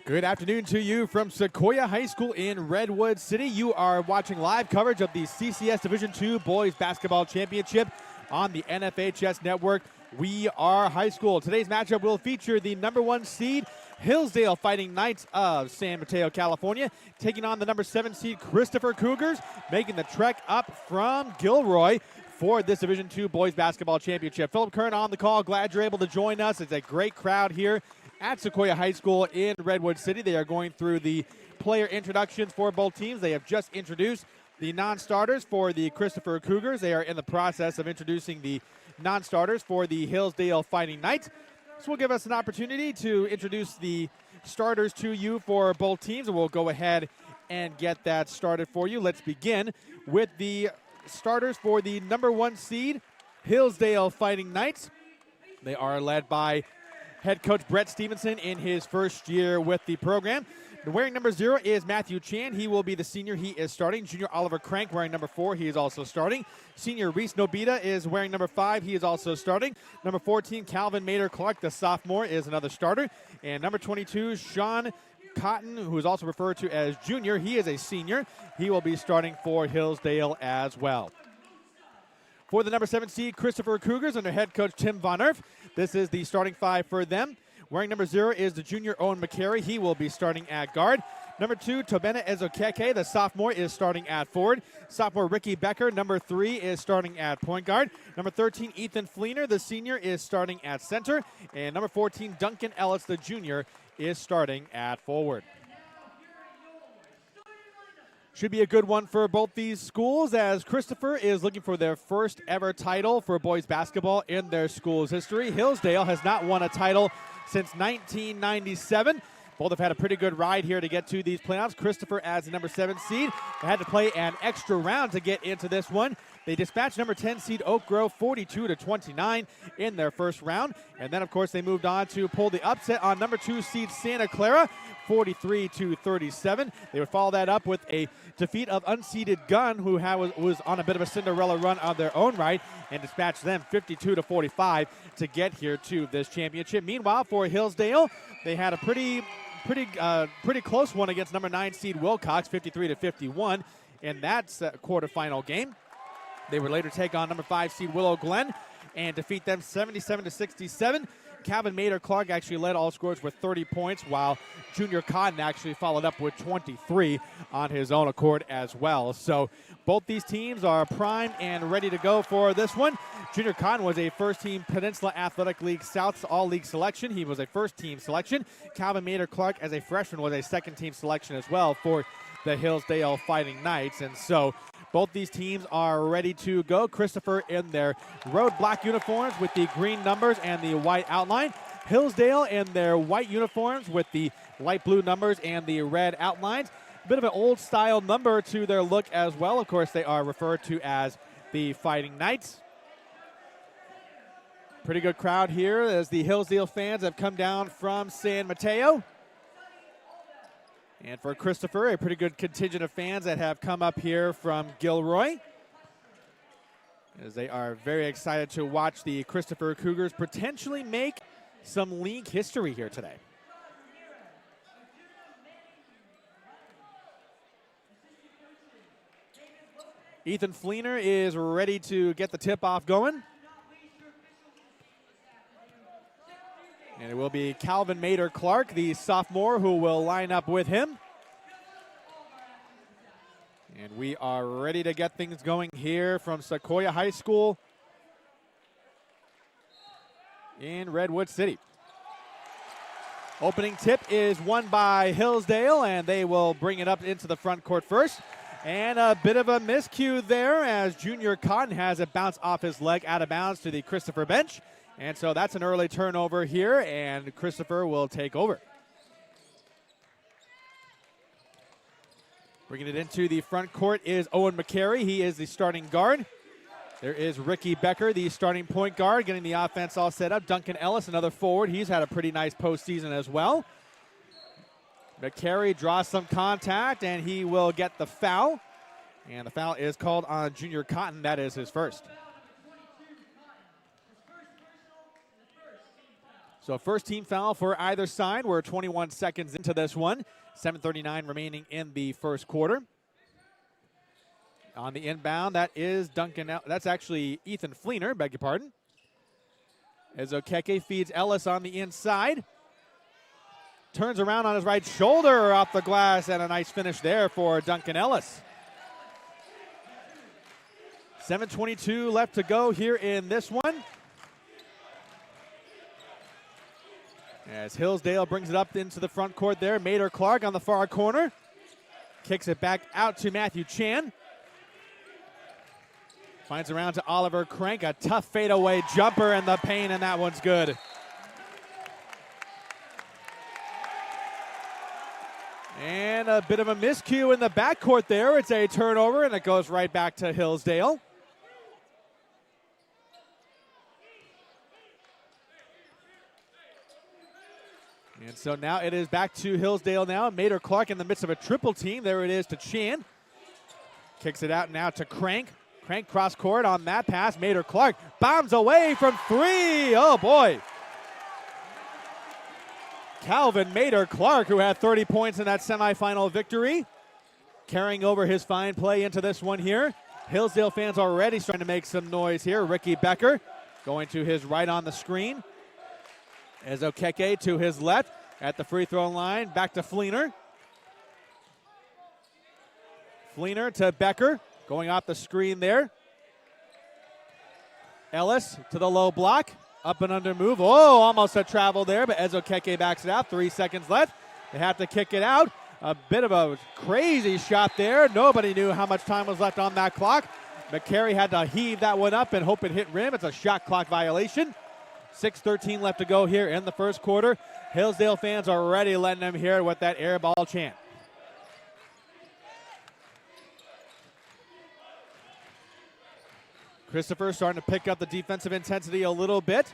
Good afternoon to you from Sequoia High School in Redwood City. You are watching live coverage of the CCS Division II Boys Basketball Championship on the NFHS Network. We are high school. Today's matchup will feature the number 1 seed Hillsdale Fighting Knights of San Mateo, California, taking on the number 7 seed Christopher Cougars, making the trek up from Gilroy for this Division II Boys Basketball Championship. Philip Kern on the call. Glad you're able to join us. It's a great crowd here at Sequoia High School in Redwood City. They are going through the player introductions for both teams. They have just introduced the non-starters for the Christopher Cougars. They are in the process of introducing the non-starters for the Hillsdale Fighting Knights. This will give us an opportunity to introduce the starters to you for both teams, and we'll go ahead and get that started for you. Let's begin with the starters for the number 1 seed Hillsdale Fighting Knights. They are led by head coach Brett Stevenson in his first year with the program. Wearing number 0 is Matthew Chan. He will be the senior. He is starting. Junior Oliver Crank wearing number 4. He is also starting. Senior Reese Nobita is wearing number 5. He is also starting. Number 14, Calvin Mader Clark, the sophomore, is another starter. And number 22, Sean Cotton, who is also referred to as junior. He is a senior. He will be starting for Hillsdale as well. For the number 7 seed Christopher Cougars under head coach Tim Von Erf, this is the starting 5 for them. Wearing number 0 is the junior Owen McCary. He will be starting at guard. Number 2, Tobena Ezokeke, the sophomore, is starting at forward. Sophomore Ricky Becker, number 3, is starting at point guard. Number 13, Ethan Fleener, the senior, is starting at center. And number 14, Duncan Ellis, the junior, is starting at forward. Should be a good one for both these schools, as Christopher is looking for their first ever title for boys basketball in their school's history. Hillsdale has not won a title since 1997. Both have had a pretty good ride here to get to these playoffs. Christopher, as the number 7 seed, they had to play an extra round to get into this one. They dispatched number 10 seed Oak Grove 42-29 in their first round. And then, of course, they moved on to pull the upset on number 2 seed Santa Clara 43-37. They would follow that up with a defeat of unseeded Gunn, who was on a bit of a Cinderella run of their own right, and dispatched them 52-45 to get here to this championship. Meanwhile, for Hillsdale, they had a pretty close one against number 9 seed Wilcox, 53-51, in that quarterfinal game. They would later take on number 5 seed Willow Glen and defeat them 77-67. Calvin Mader Clark actually led all scorers with 30 points, while Junior Cotton actually followed up with 23 on his own accord as well. So both these teams are primed and ready to go for this one. Junior Cotton was a first-team Peninsula Athletic League South All-League selection. He was a first-team selection. Calvin Mader Clark, as a freshman, was a second-team selection as well for the Hillsdale Fighting Knights. And so both these teams are ready to go. Christopher in their road black uniforms with the green numbers and the white outline. Hillsdale in their white uniforms with the light blue numbers and the red outlines. A bit of an old style number to their look as well. Of course, they are referred to as the Fighting Knights. Pretty good crowd here as the Hillsdale fans have come down from San Mateo. And for Christopher, a pretty good contingent of fans that have come up here from Gilroy, as they are very excited to watch the Christopher Cougars potentially make some league history here today. Ethan Fleener is ready to get the tip-off going. And it will be Calvin Mader Clark, the sophomore, who will line up with him. And we are ready to get things going here from Sequoia High School in Redwood City. Opening tip is won by Hillsdale, and they will bring it up into the front court first. And a bit of a miscue there, as Junior Cotton has it bounce off his leg out of bounds to the Christopher bench. And so that's an early turnover here, and Christopher will take over. Bringing it into the front court is Owen McCary. He is the starting guard. There is Ricky Becker, the starting point guard, getting the offense all set up. Duncan Ellis, another forward. He's had a pretty nice postseason as well. McCary draws some contact, and he will get the foul. And the foul is called on Junior Cotton. That is his first. So first team foul for either side. We're 21 seconds into this one. 7:39 remaining in the first quarter. On the inbound, that is that's actually Ethan Fleener, beg your pardon. As Okeke feeds Ellis on the inside. Turns around on his right shoulder off the glass, and a nice finish there for Duncan Ellis. 7:22 left to go here in this one. As Hillsdale brings it up into the front court there. Mader Clark on the far corner. Kicks it back out to Matthew Chan. Finds around to Oliver Crank. A tough fadeaway jumper, and the pain, and that one's good. And a bit of a miscue in the backcourt there. It's a turnover, and it goes right back to Hillsdale. And so now it is back to Hillsdale now. Mader Clark in the midst of a triple team. There it is to Chan. Kicks it out now to Crank. Crank cross court on that pass. Mader Clark bombs away from three. Oh, boy. Calvin Mader Clark, who had 30 points in that semifinal victory, carrying over his fine play into this one here. Hillsdale fans already starting to make some noise here. Ricky Becker going to his right on the screen. As Okeke to his left at the free throw line. Back to Fleener. Fleener to Becker. Going off the screen there. Ellis to the low block. Up and under move. Oh, almost a travel there, but Okeke backs it out. 3 seconds left. They have to kick it out. A bit of a crazy shot there. Nobody knew how much time was left on that clock. McCary had to heave that one up and hope it hit rim. It's a shot clock violation. 6:13 left to go here in the first quarter. Hillsdale fans are already letting them hear what that air ball chant. Christopher starting to pick up the defensive intensity a little bit.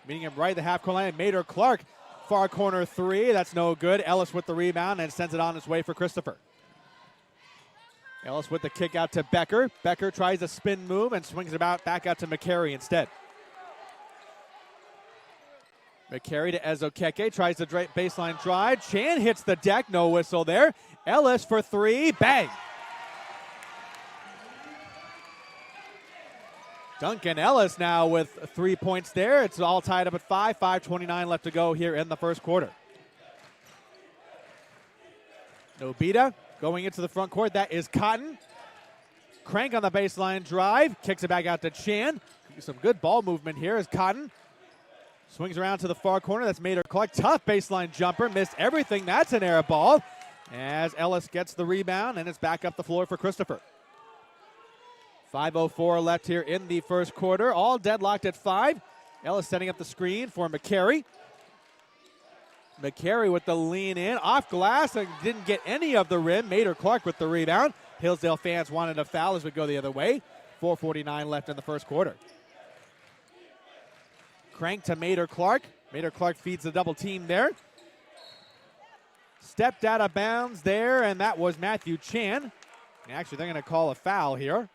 Meeting him right at the half-court line. Mader Clark, far corner three. That's no good. Ellis with the rebound and sends it on its way for Christopher. Ellis with the kick out to Becker. Becker tries a spin move and swings it back out to McCary instead. McCary to Okeke, tries the baseline drive. Chan hits the deck, no whistle there. Ellis for three, bang. Duncan Ellis now with 3 points there. It's all tied up at 5:29 left to go here in the first quarter. Nobita going into the front court. That is Cotton. Crank on the baseline drive. Kicks it back out to Chan. Some good ball movement here as Cotton swings around to the far corner. That's Mader Clark. Tough baseline jumper. Missed everything. That's an air ball. As Ellis gets the rebound, and it's back up the floor for Christopher. 5:04 left here in the first quarter. All deadlocked at 5. Ellis setting up the screen for McCary. McCary with the lean in. Off glass and didn't get any of the rim. Mader Clark with the rebound. Hillsdale fans wanted a foul as we go the other way. 4:49 left in the first quarter. Crank to Mader Clark. Mader Clark feeds the double team there. Stepped out of bounds there, and that was Matthew Chan. Actually, they're going to call a foul here.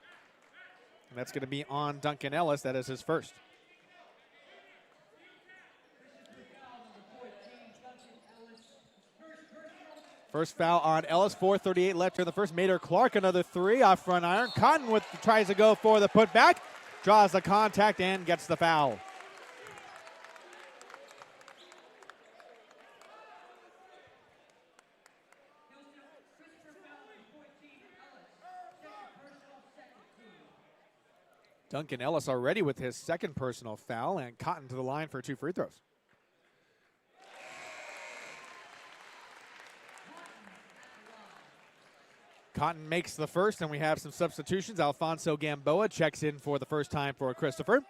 And that's going to be on Duncan Ellis. That is his first. First foul on Ellis. 4:38 left here in the first. Mader Clark, another three off front iron. Cotton tries to go for the putback. Draws the contact and gets the foul. Duncan Ellis already with his second personal foul, and Cotton to the line for 2 free throws. Cotton makes the first, and we have some substitutions. Alfonso Gamboa checks in for the first time for Christopher.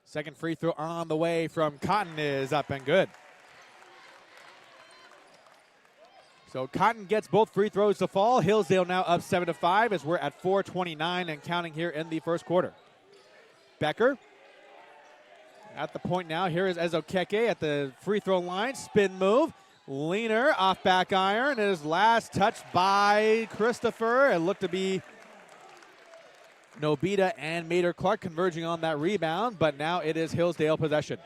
Second free throw on the way from Cotton is up and good. So Cotton gets both free throws to fall. Hillsdale now up 7-5 as we're at 4:29 and counting here in the first quarter. Becker at the point now. Here is Okeke at the free throw line. Spin move. Leaner off back iron. It is last touched by Christopher. It looked to be Nobita and Mater Clark converging on that rebound, but now it is Hillsdale possession.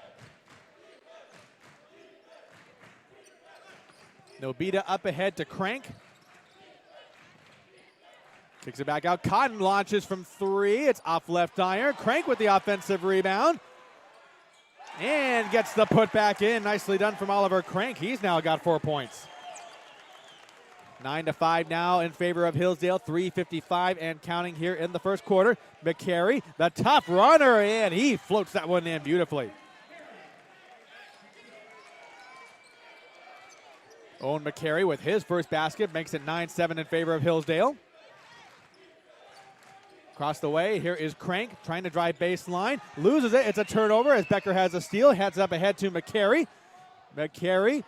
Nobita up ahead to Crank. Kicks it back out. Cotton launches from 3. It's off left iron. Crank with the offensive rebound. And gets the putback in. Nicely done from Oliver Crank. He's now got 4 points. 9-5 now in favor of Hillsdale. 3:55 and counting here in the first quarter. McCary, the tough runner, and he floats that one in beautifully. Owen McCary with his first basket makes it 9-7 in favor of Hillsdale. Across the way, here is Crank trying to drive baseline. Loses it. It's a turnover as Becker has a steal. Heads up ahead to McCary. McCary,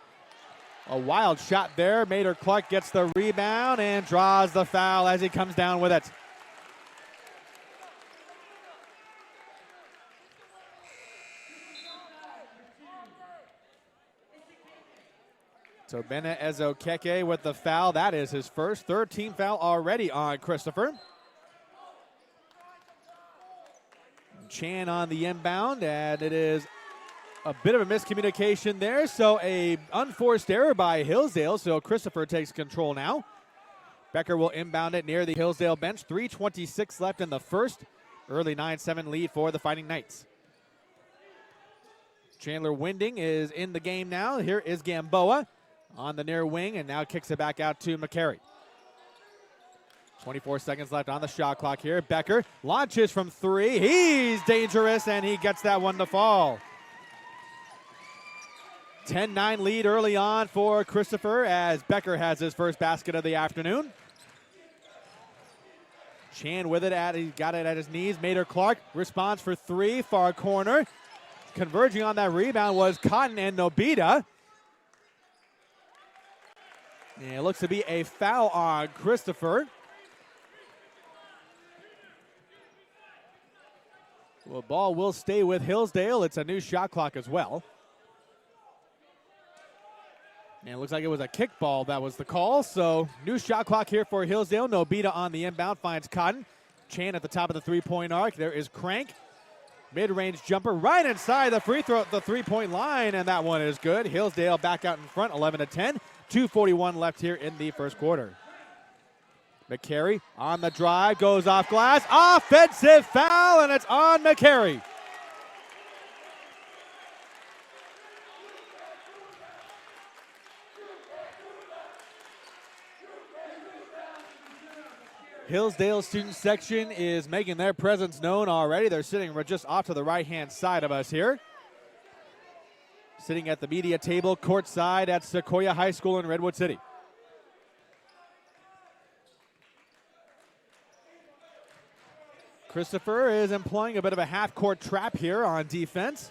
a wild shot there. Mater Clark gets the rebound and draws the foul as he comes down with it. So Bennett Ezokeke with the foul. That is his first. Third team foul already on Christopher. Chan on the inbound, and it is a bit of a miscommunication there. So a unforced error by Hillsdale, so Christopher takes control now. Becker will inbound it near the Hillsdale bench. 3:26 left in the first. Early 9-7 lead for the Fighting Knights. Chandler Winding is in the game now. Here is Gamboa on the near wing, and now kicks it back out to McCary. 24 seconds left on the shot clock here. Becker launches from 3. He's dangerous, and he gets that one to fall. 10-9 lead early on for Christopher as Becker has his first basket of the afternoon. Chan with it, he got it at his knees. Mater Clark responds for 3, far corner. Converging on that rebound was Cotton and Nobita. And it looks to be a foul on Christopher. Well, ball will stay with Hillsdale. It's a new shot clock as well. And it looks like it was a kickball that was the call. So new shot clock here for Hillsdale. Nobita on the inbound finds Cotton. Chan at the top of the three-point arc. There is Crank. Mid-range jumper right inside the three-point line, and that one is good. Hillsdale back out in front, 11-10. 2:41 left here in the first quarter. McCary on the drive, goes off glass. Offensive foul, and it's on McCary. Hillsdale student section is making their presence known already. They're sitting just off to the right-hand side of us here. Sitting at the media table courtside at Sequoia High School in Redwood City. Christopher is employing a bit of a half-court trap here on defense.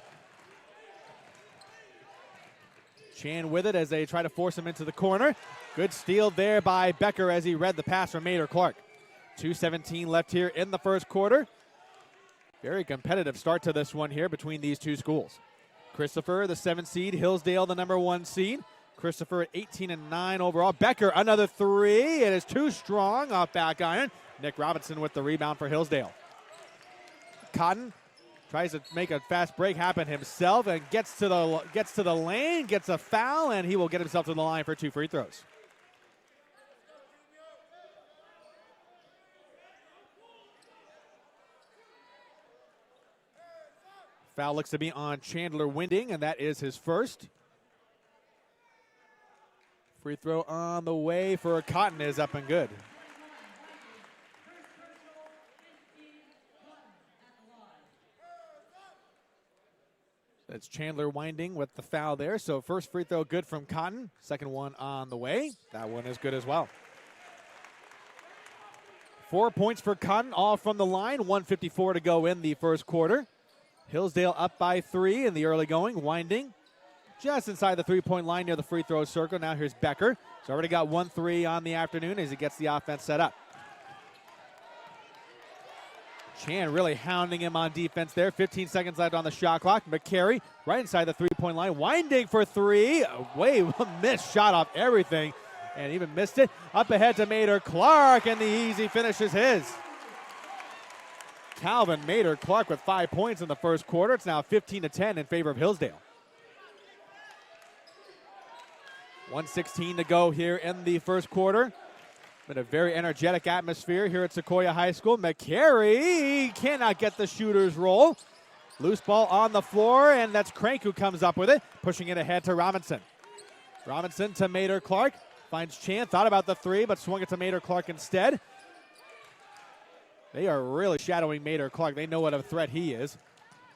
Chan with it as they try to force him into the corner. Good steal there by Becker as he read the pass from Mater Clark. 2:17 left here in the first quarter. Very competitive start to this one here between these two schools. Christopher, the 7 seed. Hillsdale, the number 1 seed. Christopher at 18-9 overall. Becker, another 3. It is too strong off back iron. Nick Robinson with the rebound for Hillsdale. Cotton tries to make a fast break happen himself and gets to the lane, gets a foul, and he will get himself to the line for 2 free throws. Foul looks to be on Chandler Winding, and that is his first. Free throw on the way for Cotton is up and good. That's Chandler Winding with the foul there. So first free throw good from Cotton. Second one on the way. That one is good as well. 4 points for Cotton, all from the line. 1:54 to go in the first quarter. Hillsdale up by 3 in the early going. Winding just inside the three-point line near the free throw circle. Now here's Becker. He's already got 1 3 on the afternoon as he gets the offense set up. Chan really hounding him on defense there. 15 seconds left on the shot clock. McCary right inside the three-point line. Winding for 3. Way missed shot off everything and even missed it. Up ahead to Mater Clark, and the easy finish is his. Calvin Mater Clark with 5 points in the first quarter. It's now 15-10 in favor of Hillsdale. 1:16 to go here in the first quarter. Been a very energetic atmosphere here at Sequoia High School. McCary cannot get the shooter's roll. Loose ball on the floor, and that's Crank who comes up with it, pushing it ahead to Robinson. Robinson to Mater Clark. Finds Chan, thought about the three, but swung it to Mater Clark instead. They are really shadowing Mater Clark. They know what a threat he is.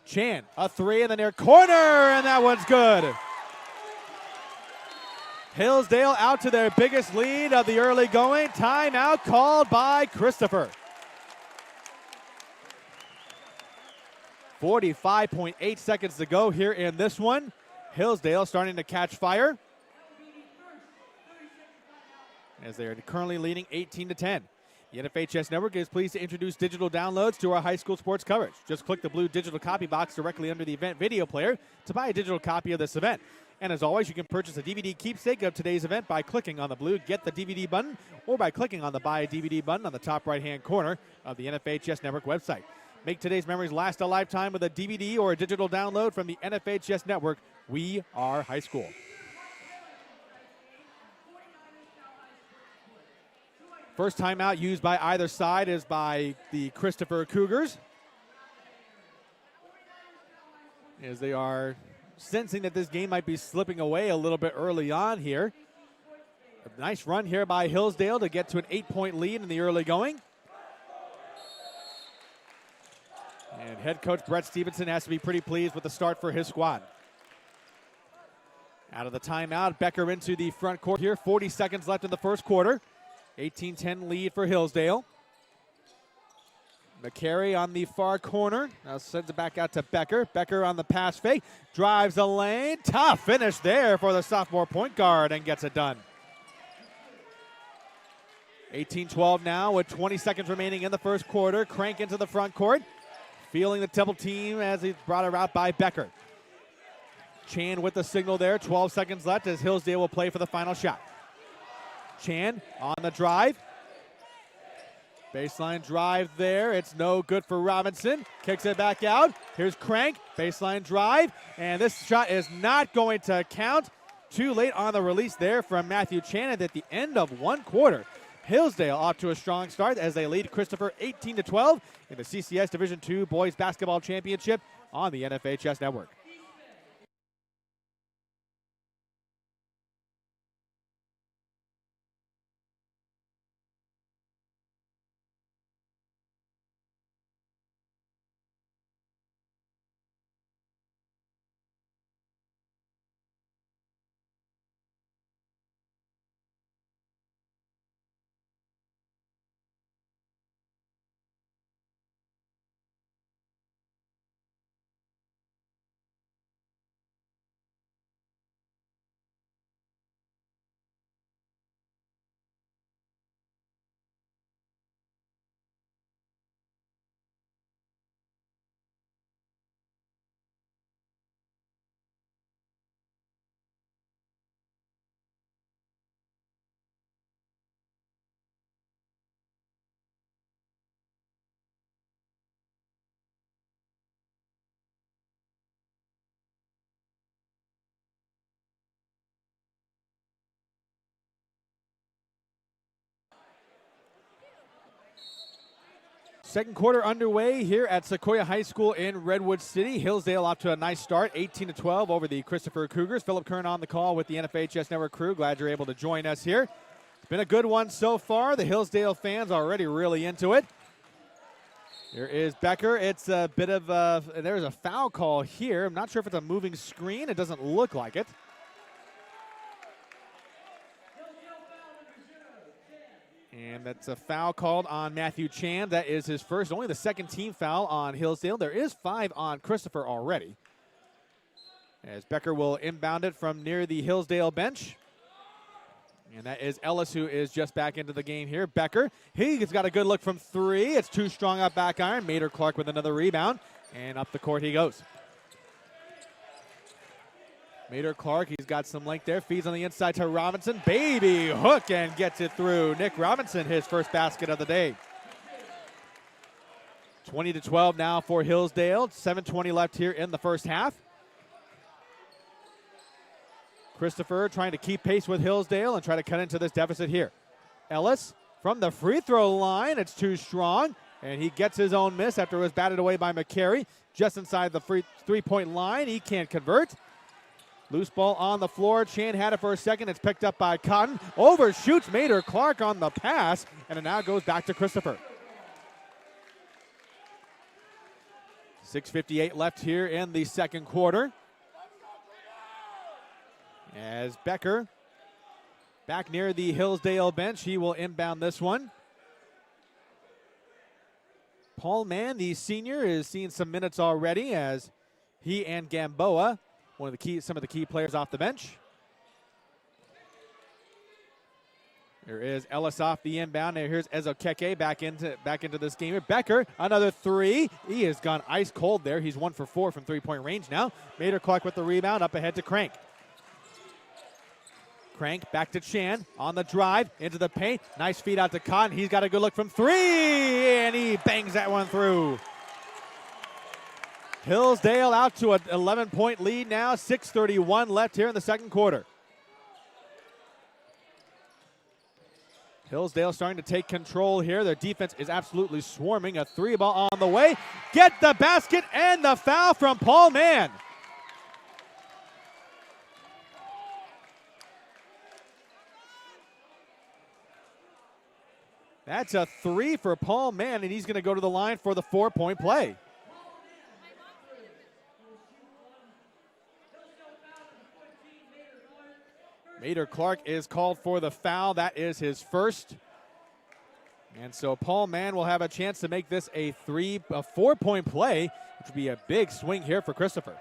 Chan, a three in the near corner, and that one's good. Hillsdale out to their biggest lead of the early going. Timeout called by Christopher. 45.8 seconds to go here in this one. Hillsdale starting to catch fire, as they are currently leading 18-10. The NFHS Network is pleased to introduce digital downloads to our high school sports coverage. Just click the blue digital copy box directly under the event video player to buy a digital copy of this event. And as always, you can purchase a DVD keepsake of today's event by clicking on the blue Get the DVD button or by clicking on the Buy a DVD button on the top right-hand corner of the NFHS Network website. Make today's memories last a lifetime with a DVD or a digital download from the NFHS Network. We are high school. First timeout used by either side is by the Christopher Cougars, as they are sensing that this game might be slipping away a little bit early on here. A nice run here by Hillsdale to get to an 8-point lead in the early going. And head coach Brett Stevenson has to be pretty pleased with the start for his squad. Out of the timeout, Becker into the front court here. 40 seconds left in the first quarter. 18-10 lead for Hillsdale. McCary on the far corner. Now sends it back out to Becker. Becker on the pass fake. Drives the lane. Tough finish there for the sophomore point guard and gets it done. 18-12 now with 20 seconds remaining in the first quarter. Crank into the front court. Feeling the double team as he's brought it out by Becker. Chan with the signal there. 12 seconds left as Hillsdale will play for the final shot. Chan on the drive. Baseline drive there. It's no good for Robinson. Kicks it back out. Here's Crank. Baseline drive. And this shot is not going to count. Too late on the release there from Matthew Chan at the end of one quarter. Hillsdale off to a strong start as they lead Christopher 18-12 in the CCS Division II Boys Basketball Championship on the NFHS Network. Second quarter underway here at Sequoia High School in Redwood City. Hillsdale off to a nice start, 18-12 over the Christopher Cougars. Philip Kern on the call with the NFHS Network crew. Glad you're able to join us here. It's been a good one so far. The Hillsdale fans are already really into it. Here is Becker. It's a bit of a, there's a foul call here. I'm not sure if it's a moving screen. It doesn't look like it. And that's a foul called on Matthew Chan. That is his first, only the second team foul on Hillsdale. There is 5 on Christopher already, as Becker will inbound it from near the Hillsdale bench. And that is Ellis, who is just back into the game here. Becker, he's got a good look from 3. It's too strong up back iron. Mater Clark with another rebound. And up the court he goes. Mater Clark, he's got some length there. Feeds on the inside to Robinson. Baby hook and gets it through. Nick Robinson, his first basket of the day. 20-12 now for Hillsdale. 7:20 left here in the first half. Christopher trying to keep pace with Hillsdale and try to cut into this deficit here. Ellis from the free throw line. It's too strong, and he gets his own miss after it was batted away by McCary. Just inside the three-point line. He can't convert. Loose ball on the floor. Chan had it for a second. It's picked up by Cotton. Overshoots Maynard Clark on the pass, and it now goes back to Christopher. 6:58 left here in the second quarter. As Becker back near the Hillsdale bench, he will inbound this one. Paul Mann, the senior, is seeing some minutes already as he and Gamboa, some of the key players off the bench. There is Ellis off the inbound. Now here's Ezokeke back into this game here. Becker, another three. He has gone ice cold there. He's 1 for 4 from three-point range now. Maynard Clark with the rebound, up ahead to Crank. Crank back to Chan on the drive into the paint. Nice feed out to Cotton. He's got a good look from three, and he bangs that one through. Hillsdale out to an 11-point lead now. 6:31 left here in the second quarter. Hillsdale starting to take control here. Their defense is absolutely swarming. A three ball on the way. Get the basket and the foul from Paul Mann. That's a three for Paul Mann, and he's going to go to the line for the 4-point play. Maynard Clark is called for the foul. That is his first. And so Paul Mann will have a chance to make this a 4-point play, which would be a big swing here for Christopher.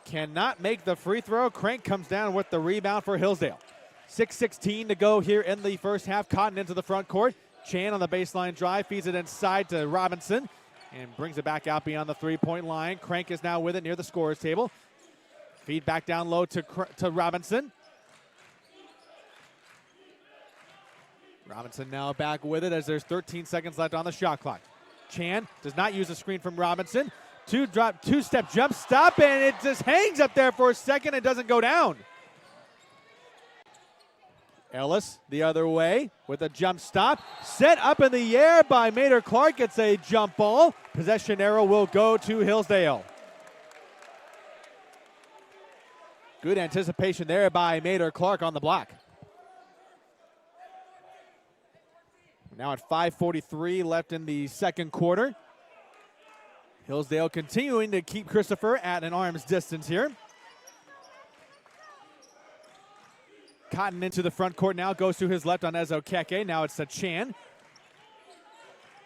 Cannot make the free throw. Crank comes down with the rebound for Hillsdale. 6:16 to go here in the first half. Cotton into the front court. Chan on the baseline drive, feeds it inside to Robinson and brings it back out beyond the three-point line. Crank is now with it near the scorer's table. Feed back down low to Robinson. Robinson now back with it as there's 13 seconds left on the shot clock. Chan does not use a screen from Robinson. Two-step jump stop, and it just hangs up there for a second and doesn't go down. Ellis the other way with a jump stop. Set up in the air by Maynard Clark. It's a jump ball. Possession arrow will go to Hillsdale. Good anticipation there by Maynard Clark on the block. Now at 5:43 left in the second quarter. Hillsdale continuing to keep Christopher at an arm's distance here. Cotton into the front court now, goes to his left on Ezokeke. Now it's to Chan.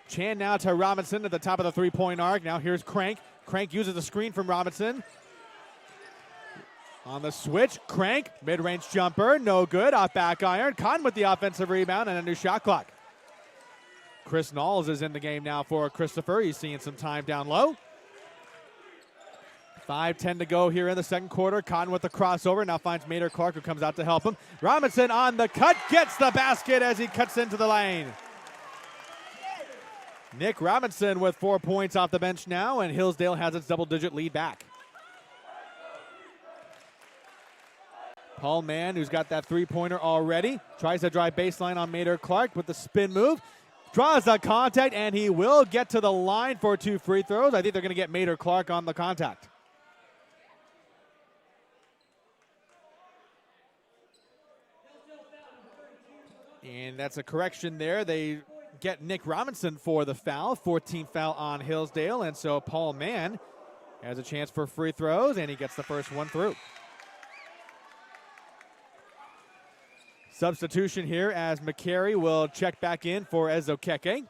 Chan now to Robinson at the top of the three-point arc. Now here's Crank. Crank uses the screen from Robinson. On the switch, Crank, mid-range jumper, no good, off back iron. Cotton with the offensive rebound and a new shot clock. Chris Knowles is in the game now for Christopher. He's seeing some time down low. 5:10 to go here in the second quarter. Cotton with the crossover. Now finds Maynard Clark, who comes out to help him. Robinson on the cut, gets the basket as he cuts into the lane. Nick Robinson with 4 points off the bench now, and Hillsdale has its double-digit lead back. Paul Mann, who's got that three-pointer already, tries to drive baseline on Maynard Clark with the spin move. Draws the contact, and he will get to the line for 2 free throws. I think they're going to get Maynard Clark on the contact. And that's a correction there. They get Nick Robinson for the foul. 14th foul on Hillsdale. And so Paul Mann has a chance for free throws, and he gets the first one through. Substitution here as McCary will check back in for Ezokeke.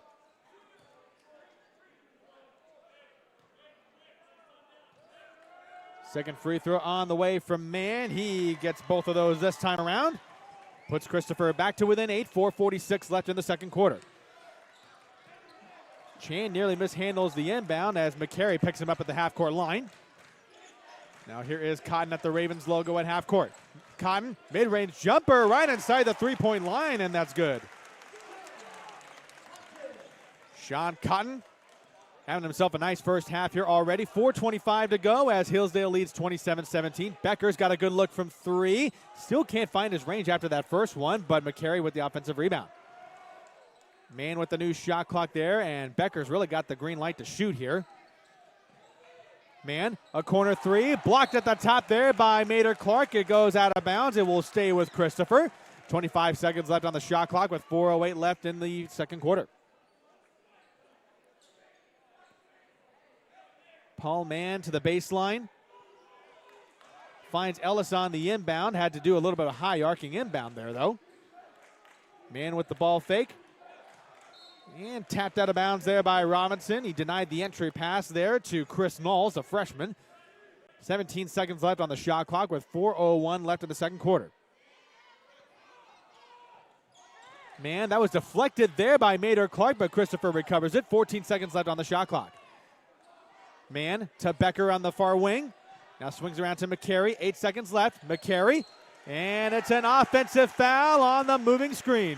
Second free throw on the way from Mann. He gets both of those this time around. Puts Christopher back to within 8, 4:46 left in the second quarter. Chan nearly mishandles the inbound as McCary picks him up at the half-court line. Now here is Cotton at the Ravens logo at half-court. Cotton, mid-range jumper right inside the three-point line, and that's good. Sean Cotton having himself a nice first half here already. 4:25 to go as Hillsdale leads 27-17. Becker's got a good look from three. Still can't find his range after that first one, but McCary with the offensive rebound. Mann with the new shot clock there, and Becker's really got the green light to shoot here. Mann, a corner three, blocked at the top there by Mader Clark. It goes out of bounds. It will stay with Christopher. 25 seconds left on the shot clock with 4:08 left in the second quarter. Paul Mann to the baseline. Finds Ellis on the inbound. Had to do a little bit of high arcing inbound there, though. Mann with the ball fake. And tapped out of bounds there by Robinson. He denied the entry pass there to Chris Knowles, a freshman. 17 seconds left on the shot clock with 4:01 left in the second quarter. Man, that was deflected there by Mader Clark, but Christopher recovers it. 14 seconds left on the shot clock. Mann to Becker on the far wing. Now swings around to McCary. 8 seconds left. McCary. And it's an offensive foul on the moving screen.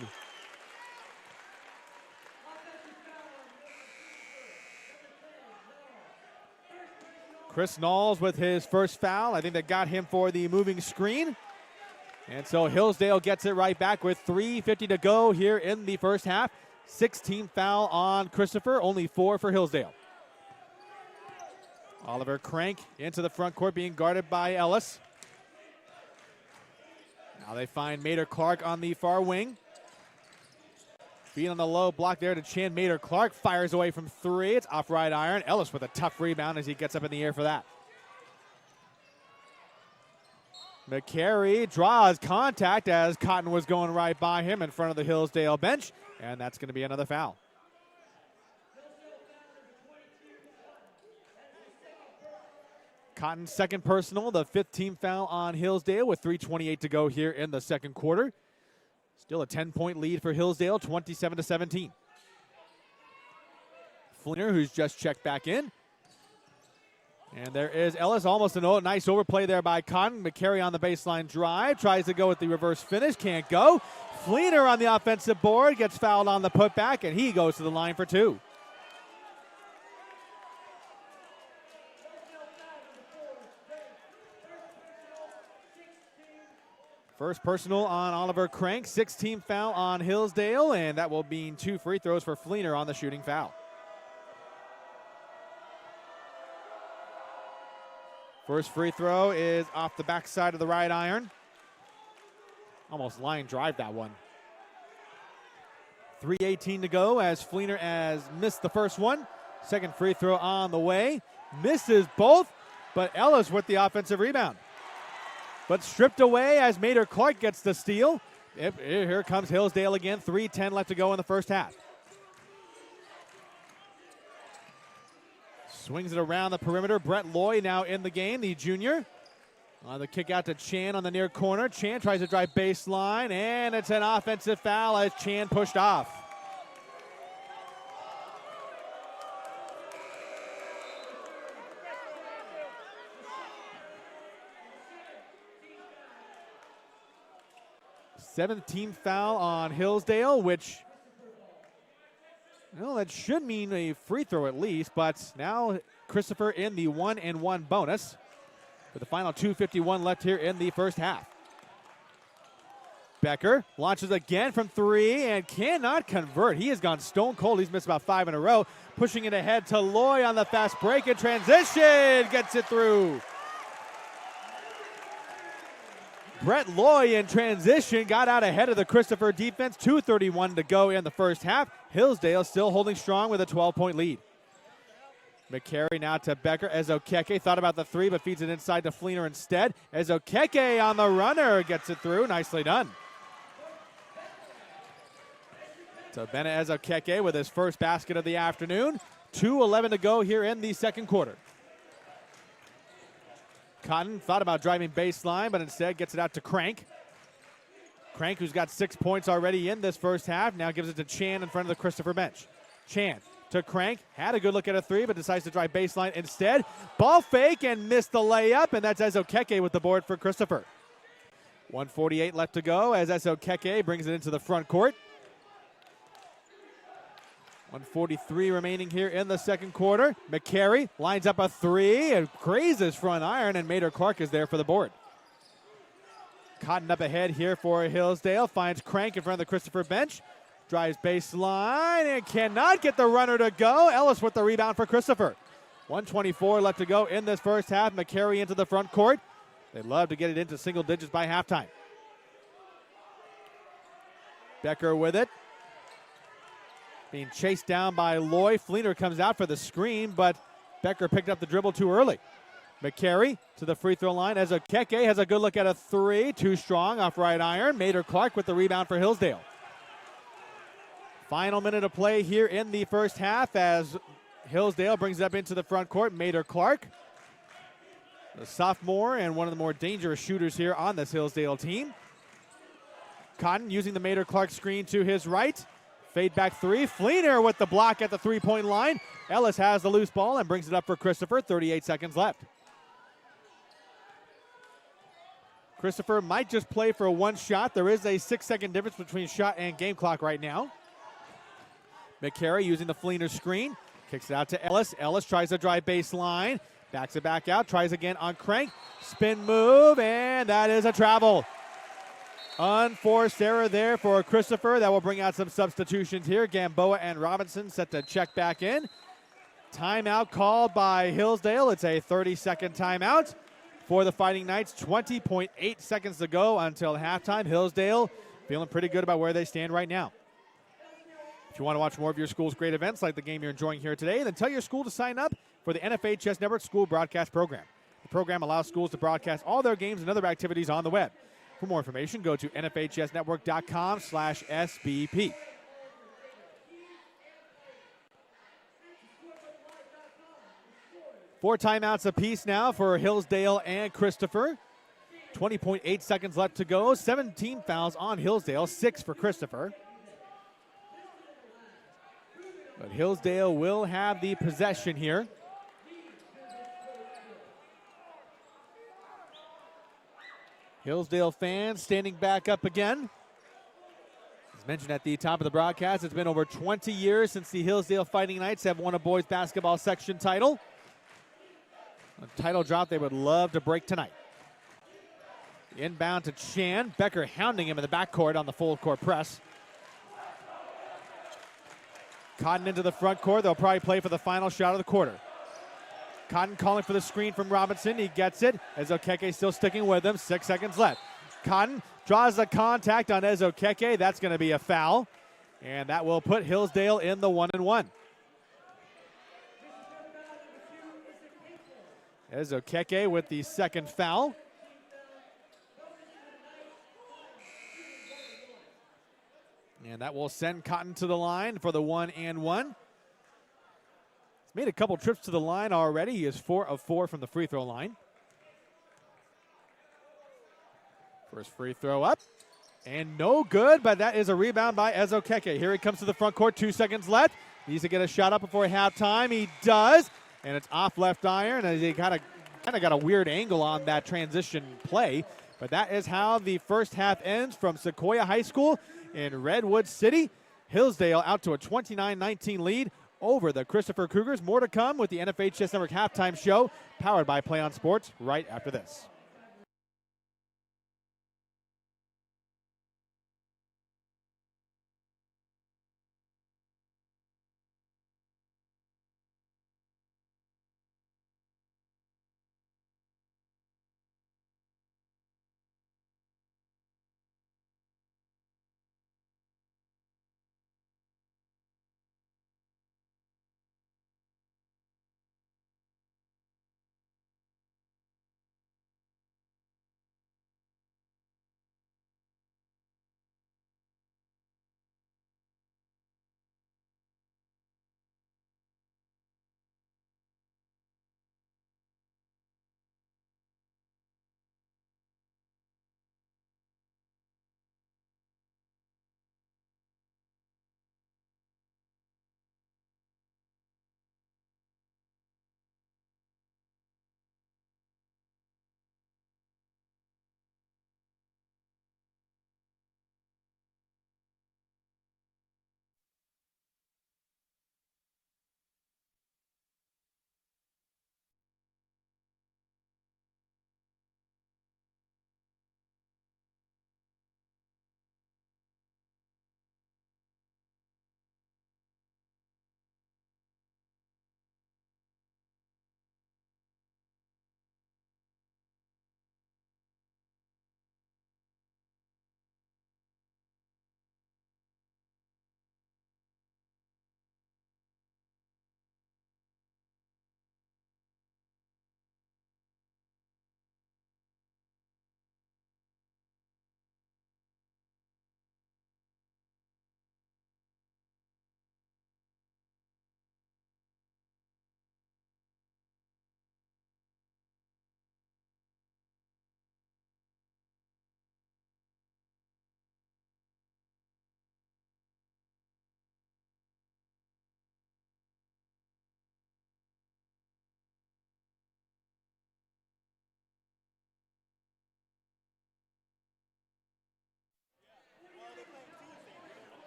Chris Knowles with his first foul. I think that got him for the moving screen. And so Hillsdale gets it right back with 3:50 to go here in the first half. 16 foul on Christopher, only 4 for Hillsdale. Oliver Crank into the front court being guarded by Ellis. Now they find Mader Clark on the far wing. Feet on the low block there to Chan. Mader Clark fires away from three. It's off right iron. Ellis with a tough rebound as he gets up in the air for that. McCary draws contact as Cotton was going right by him in front of the Hillsdale bench, and that's going to be another foul. Cotton's second personal, the 5th team foul on Hillsdale with 3:28 to go here in the second quarter. Still a 10-point lead for Hillsdale, 27-17. Fleener, who's just checked back in. And there is Ellis, almost a nice overplay there by Cotton. McCary on the baseline drive, tries to go with the reverse finish, can't go. Fleener on the offensive board, gets fouled on the putback, and he goes to the line for 2. First personal on Oliver Crank, 6th-team foul on Hillsdale, and that will mean 2 free throws for Fleener on the shooting foul. First free throw is off the backside of the right iron. Almost line drive that one. 3:18 to go as Fleener has missed the first one. Second free throw on the way. Misses both, but Ellis with the offensive rebound. But stripped away as Mader Clark gets the steal. Here comes Hillsdale again. 3:10 left to go in the first half. Swings it around the perimeter. Brett Loy now in the game, the junior. The kick out to Chan on the near corner. Chan tries to drive baseline, and it's an offensive foul as Chan pushed off. Seventh team foul on Hillsdale, which, well, that should mean a free throw at least, but now Christopher in the 1-and-1 bonus with the final 2:51 left here in the first half. Becker launches again from 3 and cannot convert. He has gone stone cold. He's missed about 5 in a row. Pushing it ahead to Loy on the fast break in transition. Gets it through. Brett Loy in transition got out ahead of the Christopher defense. 2:31 to go in the first half. Hillsdale still holding strong with a 12-point lead. McCary now to Becker. Ezokeke thought about the 3 but feeds it inside to Fleener instead. Ezokeke on the runner gets it through. Nicely done. So Bena Ezokeke with his first basket of the afternoon. 2:11 to go here in the second quarter. Cotton thought about driving baseline, but instead gets it out to Crank. Crank, who's got 6 points already in this first half, now gives it to Chan in front of the Christopher bench. Chan to Crank, had a good look at a 3, but decides to drive baseline instead. Ball fake and missed the layup, and that's Ezokeke with the board for Christopher. 1:48 left to go as Ezokeke brings it into the front court. 1:43 remaining here in the second quarter. McCary lines up a three and grazes front iron, and Mater Clark is there for the board. Cotton up ahead here for Hillsdale. Finds Crank in front of the Christopher bench. Drives baseline and cannot get the runner to go. Ellis with the rebound for Christopher. 1:24 left to go in this first half. McCary into the front court. They love to get it into single digits by halftime. Becker with it. Being chased down by Loy. Fleener comes out for the screen, but Becker picked up the dribble too early. McCary to the free throw line. Ezokeke has a good look at a three. Too strong off right iron. Mater Clark with the rebound for Hillsdale. Final minute of play here in the first half as Hillsdale brings it up into the front court. Mater Clark, the sophomore and one of the more dangerous shooters here on this Hillsdale team. Cotton using the Mater Clark screen to his right. Fade back three. Fleener with the block at the three-point line. Ellis has the loose ball and brings it up for Christopher. 38 seconds left. Christopher might just play for a one shot. There is a 6-second difference between shot and game clock right now. McCary using the Fleener screen. Kicks it out to Ellis. Ellis tries to drive baseline. Backs it back out. Tries again on Crank. Spin move, and that is a travel. Unforced error there for Christopher. That will bring out some substitutions here. Gamboa and Robinson set to check back in. Timeout called by Hillsdale. It's a 30-second timeout for the Fighting Knights. 20.8 seconds to go until halftime. Hillsdale feeling pretty good about where they stand right now. If you want to watch more of your school's great events like the game you're enjoying here today, then tell your school to sign up for the NFA Chess Network School Broadcast Program. The program allows schools to broadcast all their games and other activities on the web. For more information, go to nfachessnetwork.com/SBP. Four timeouts apiece now for Hillsdale and Christopher. 20.8 seconds left to go. 17 fouls on Hillsdale, 6 for Christopher. But Hillsdale will have the possession here. Hillsdale fans standing back up again. As mentioned at the top of the broadcast, it's been over 20 years since the Hillsdale Fighting Knights have won a boys basketball section title. A title drop they would love to break tonight. Inbound to Chan. Becker hounding him in the backcourt on the full court press. Cotton into the front court. They'll probably play for the final shot of the quarter. Cotton calling for the screen from Robinson. He gets it. Ezokeke still sticking with him. 6 seconds left. Cotton draws the contact on Ezokeke. That's going to be a foul. And that will put Hillsdale in the 1-and-1. Ezokeke with the second foul. And that will send Cotton to the line for the 1-and-1. He's made a couple trips to the line already. He is 4 of 4 from the free throw line. First free throw up. And no good, but that is a rebound by Ezokeke. Here he comes to the front court, 2 seconds left. Needs to get a shot up before halftime. He does. And it's off left iron. And he kind of got a weird angle on that transition play. But that is how the first half ends from Sequoia High School in Redwood City. Hillsdale out to a 29-19 lead over the Christopher Cougars. More to come with the NFA Chess Network halftime show, powered by Play On Sports, right after this.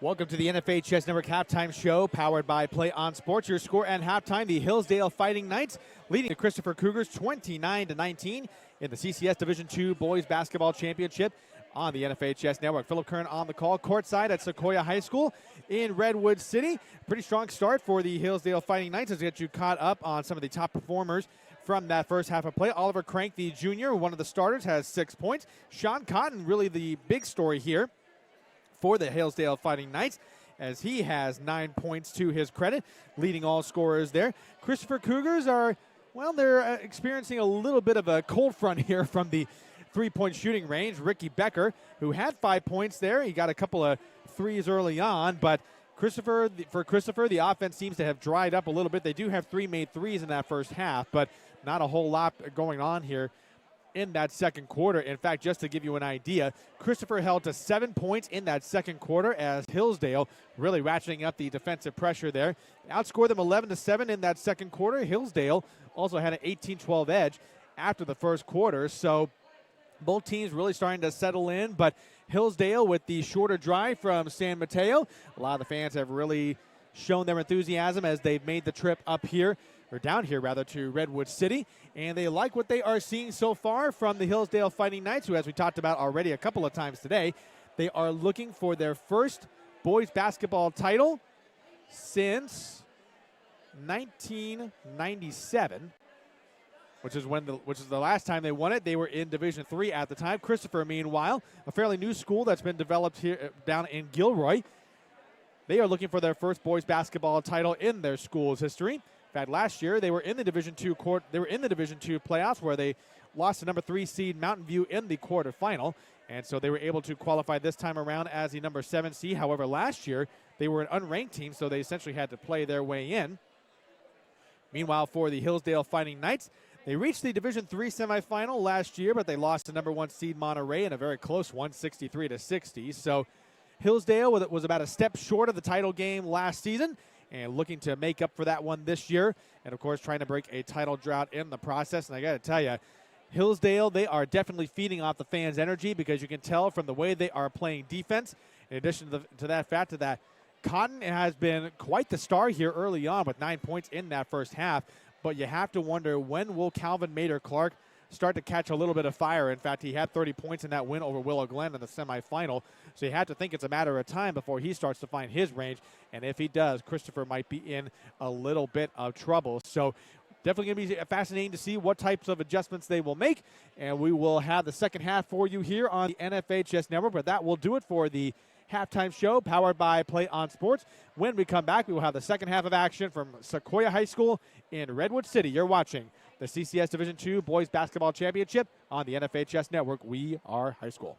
Welcome to the NFHS Network Halftime Show, powered by Play On Sports. Your score at halftime, the Hillsdale Fighting Knights leading the Christopher Cougars 29-19 in the CCS Division II Boys Basketball Championship on the NFHS Network. Philip Kern on the call, courtside at Sequoia High School in Redwood City. Pretty strong start for the Hillsdale Fighting Knights as we get you caught up on some of the top performers from that first half of play. Oliver Crank, the junior, one of the starters, has 6 points. Sean Cotton, really the big story here for the Hillsdale Fighting Knights, as he has 9 points to his credit, leading all scorers there. Christopher Cougars are, well, they're experiencing a little bit of a cold front here from the three-point shooting range. Ricky Becker, who had 5 points there, he got a couple of threes early on, but for Christopher, the offense seems to have dried up a little bit. They do have 3 made threes in that first half, but not a whole lot going on here in that second quarter. In fact, just to give you an idea, Christopher held to 7 points in that second quarter as Hillsdale really ratcheting up the defensive pressure there. Outscored them 11-7 in that second quarter. Hillsdale also had an 18-12 edge after the first quarter. So both teams really starting to settle in, but Hillsdale with the shorter drive from San Mateo. A lot of the fans have really shown their enthusiasm as they've made the trip up here, or down here rather, to Redwood City, and they like what they are seeing so far from the Hillsdale Fighting Knights, who, as we talked about already a couple of times today, they are looking for their first boys basketball title since 1997, which is the last time they won it. They were in Division III at the time. Christopher, meanwhile, a fairly new school that's been developed here down in Gilroy. They are looking for their first boys basketball title in their school's history. In fact, last year they were in the Division II playoffs, where they lost to number 3 seed Mountain View in the quarterfinal, and so they were able to qualify this time around as the number 7 seed. However, last year they were an unranked team, so they essentially had to play their way in. Meanwhile, for the Hillsdale Fighting Knights, they reached the Division III semifinal last year, but they lost to number 1 seed Monterey in a very close one, 63-60. So Hillsdale was about a step short of the title game last season, and looking to make up for that one this year, and of course trying to break a title drought in the process. And I got to tell you, Hillsdale, they are definitely feeding off the fans' energy, because you can tell from the way they are playing defense. In addition to that fact that Cotton has been quite the star here early on with 9 points in that first half, but you have to wonder, when will Calvin Mader-Clark start to catch a little bit of fire? In fact, he had 30 points in that win over Willow Glen in the semifinal, so you have to think it's a matter of time before he starts to find his range, and if he does, Christopher might be in a little bit of trouble. So definitely going to be fascinating to see what types of adjustments they will make, and we will have the second half for you here on the NFHS Network, but that will do it for the halftime show powered by Play On Sports. When we come back, we will have the second half of action from Sequoia High School in Redwood City. You're watching the CCS Division II Boys Basketball Championship on the NFHS Network. We are high school.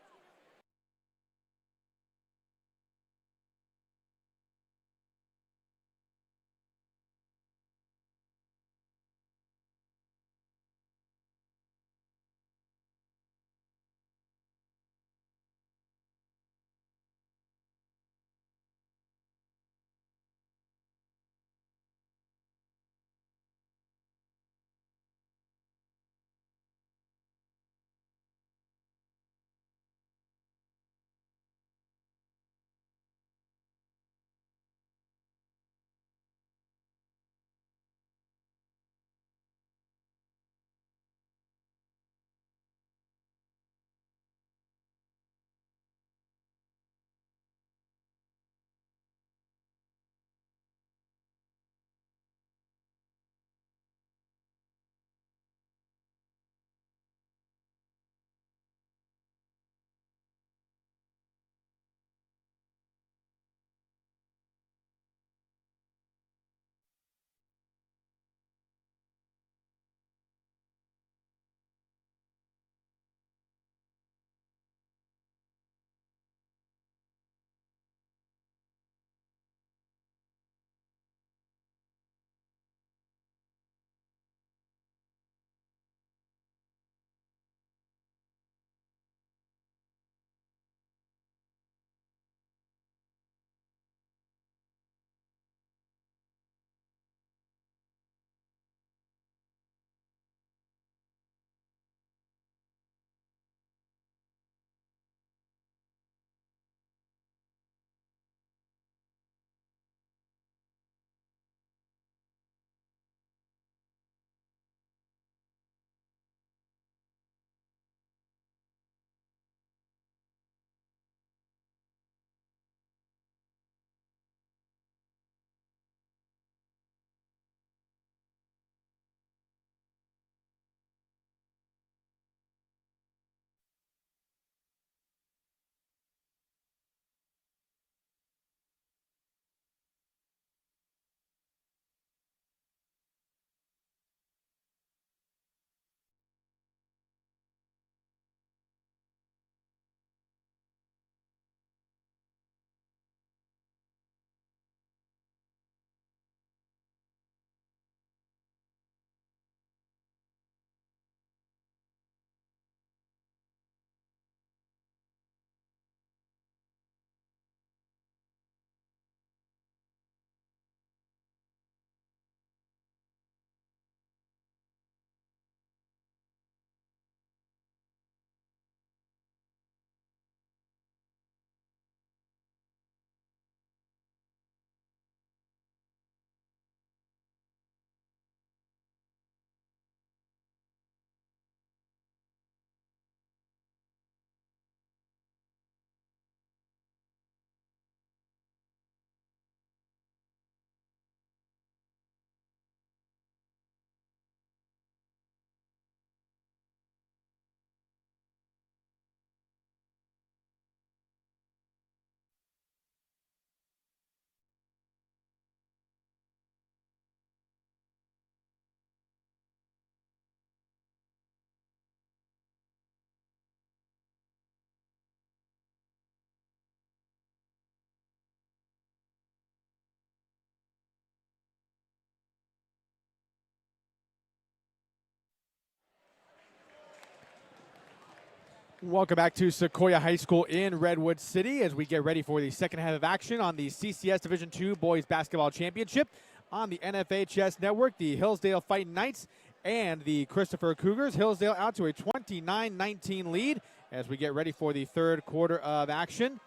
Welcome back to Sequoia High School in Redwood City as we get ready for the second half of action on the CCS Division II Boys Basketball Championship on the NFHS Network. The Hillsdale Fighting Knights and the Christopher Cougars. Hillsdale out to a 29-19 lead as we get ready for the third quarter of action.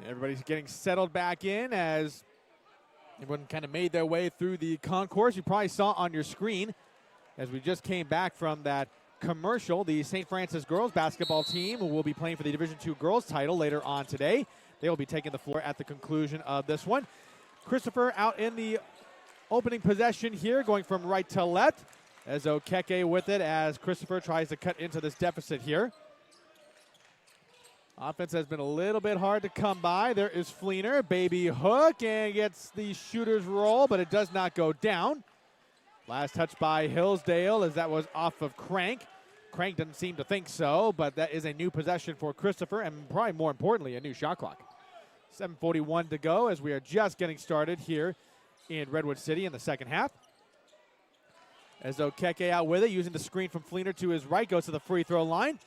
Everybody's getting settled back in as everyone kind of made their way through the concourse. You probably saw on your screen as we just came back from that commercial. The St. Francis girls basketball team will be playing for the Division II girls title later on today. They will be taking the floor at the conclusion of this one. Christopher out in the opening possession here, going from right to left. As Okeke with it as Christopher tries to cut into this deficit here. Offense has been a little bit hard to come by. There is Fleener, baby hook, and gets the shooter's roll, but it does not go down. Last touch by Hillsdale as that was off of Crank. Crank doesn't seem to think so, but that is a new possession for Christopher and probably more importantly, a new shot clock. 7:41 to go as we are just getting started here in Redwood City in the second half. As Okeke out with it, using the screen from Fleener to his right, goes to the free throw line.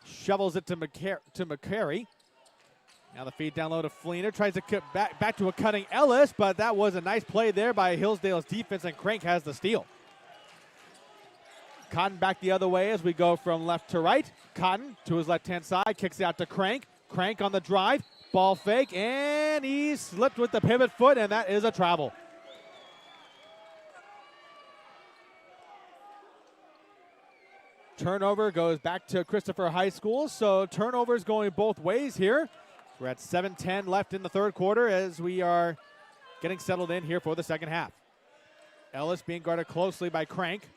Shovels it to McCary. Now the feed down low to Fleener. Tries to cut back to a cutting Ellis, but that was a nice play there by Hillsdale's defense, and Crank has the steal. Cotton back the other way as we go from left to right. Cotton to his left-hand side, kicks it out to Crank. Crank on the drive, ball fake, and he slipped with the pivot foot, and that is a travel. Turnover goes back to Christopher High School, so turnovers going both ways here. We're at 7:10 left in the third quarter as we are getting settled in here for the second half. Ellis being guarded closely by Crank.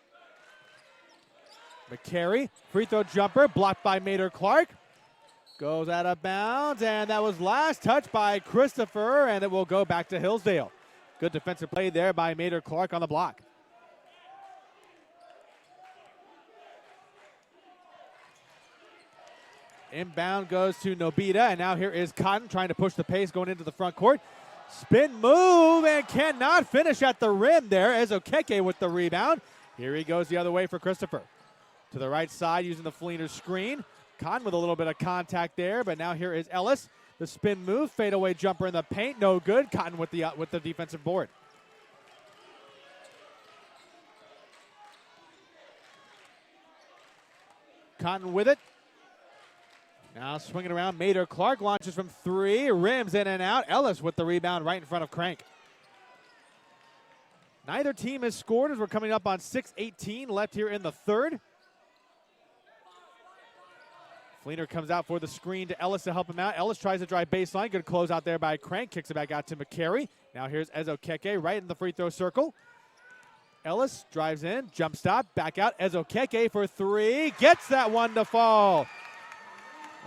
McCary, free throw jumper, blocked by Mater Clark. Goes out of bounds, and that was last touch by Christopher, and it will go back to Hillsdale. Good defensive play there by Mater Clark on the block. Inbound goes to Nobita, and now here is Cotton trying to push the pace going into the front court. Spin move and cannot finish at the rim there as Okeke with the rebound. Here he goes the other way for Christopher. To the right side using the Fleener screen. Cotton with a little bit of contact there, but now here is Ellis. The spin move, fadeaway jumper in the paint, no good. Cotton with the defensive board. Cotton with it. Now swinging around, Mater Clark launches from three, rims in and out. Ellis with the rebound right in front of Crank. Neither team has scored as we're coming up on 6:18 left here in the third. Fleener comes out for the screen to Ellis to help him out. Ellis tries to drive baseline. Good close out there by Crank. Kicks it back out to McCary. Now here's Ezokeke right in the free throw circle. Ellis drives in, jump stop, back out. Ezokeke for three. Gets that one to fall.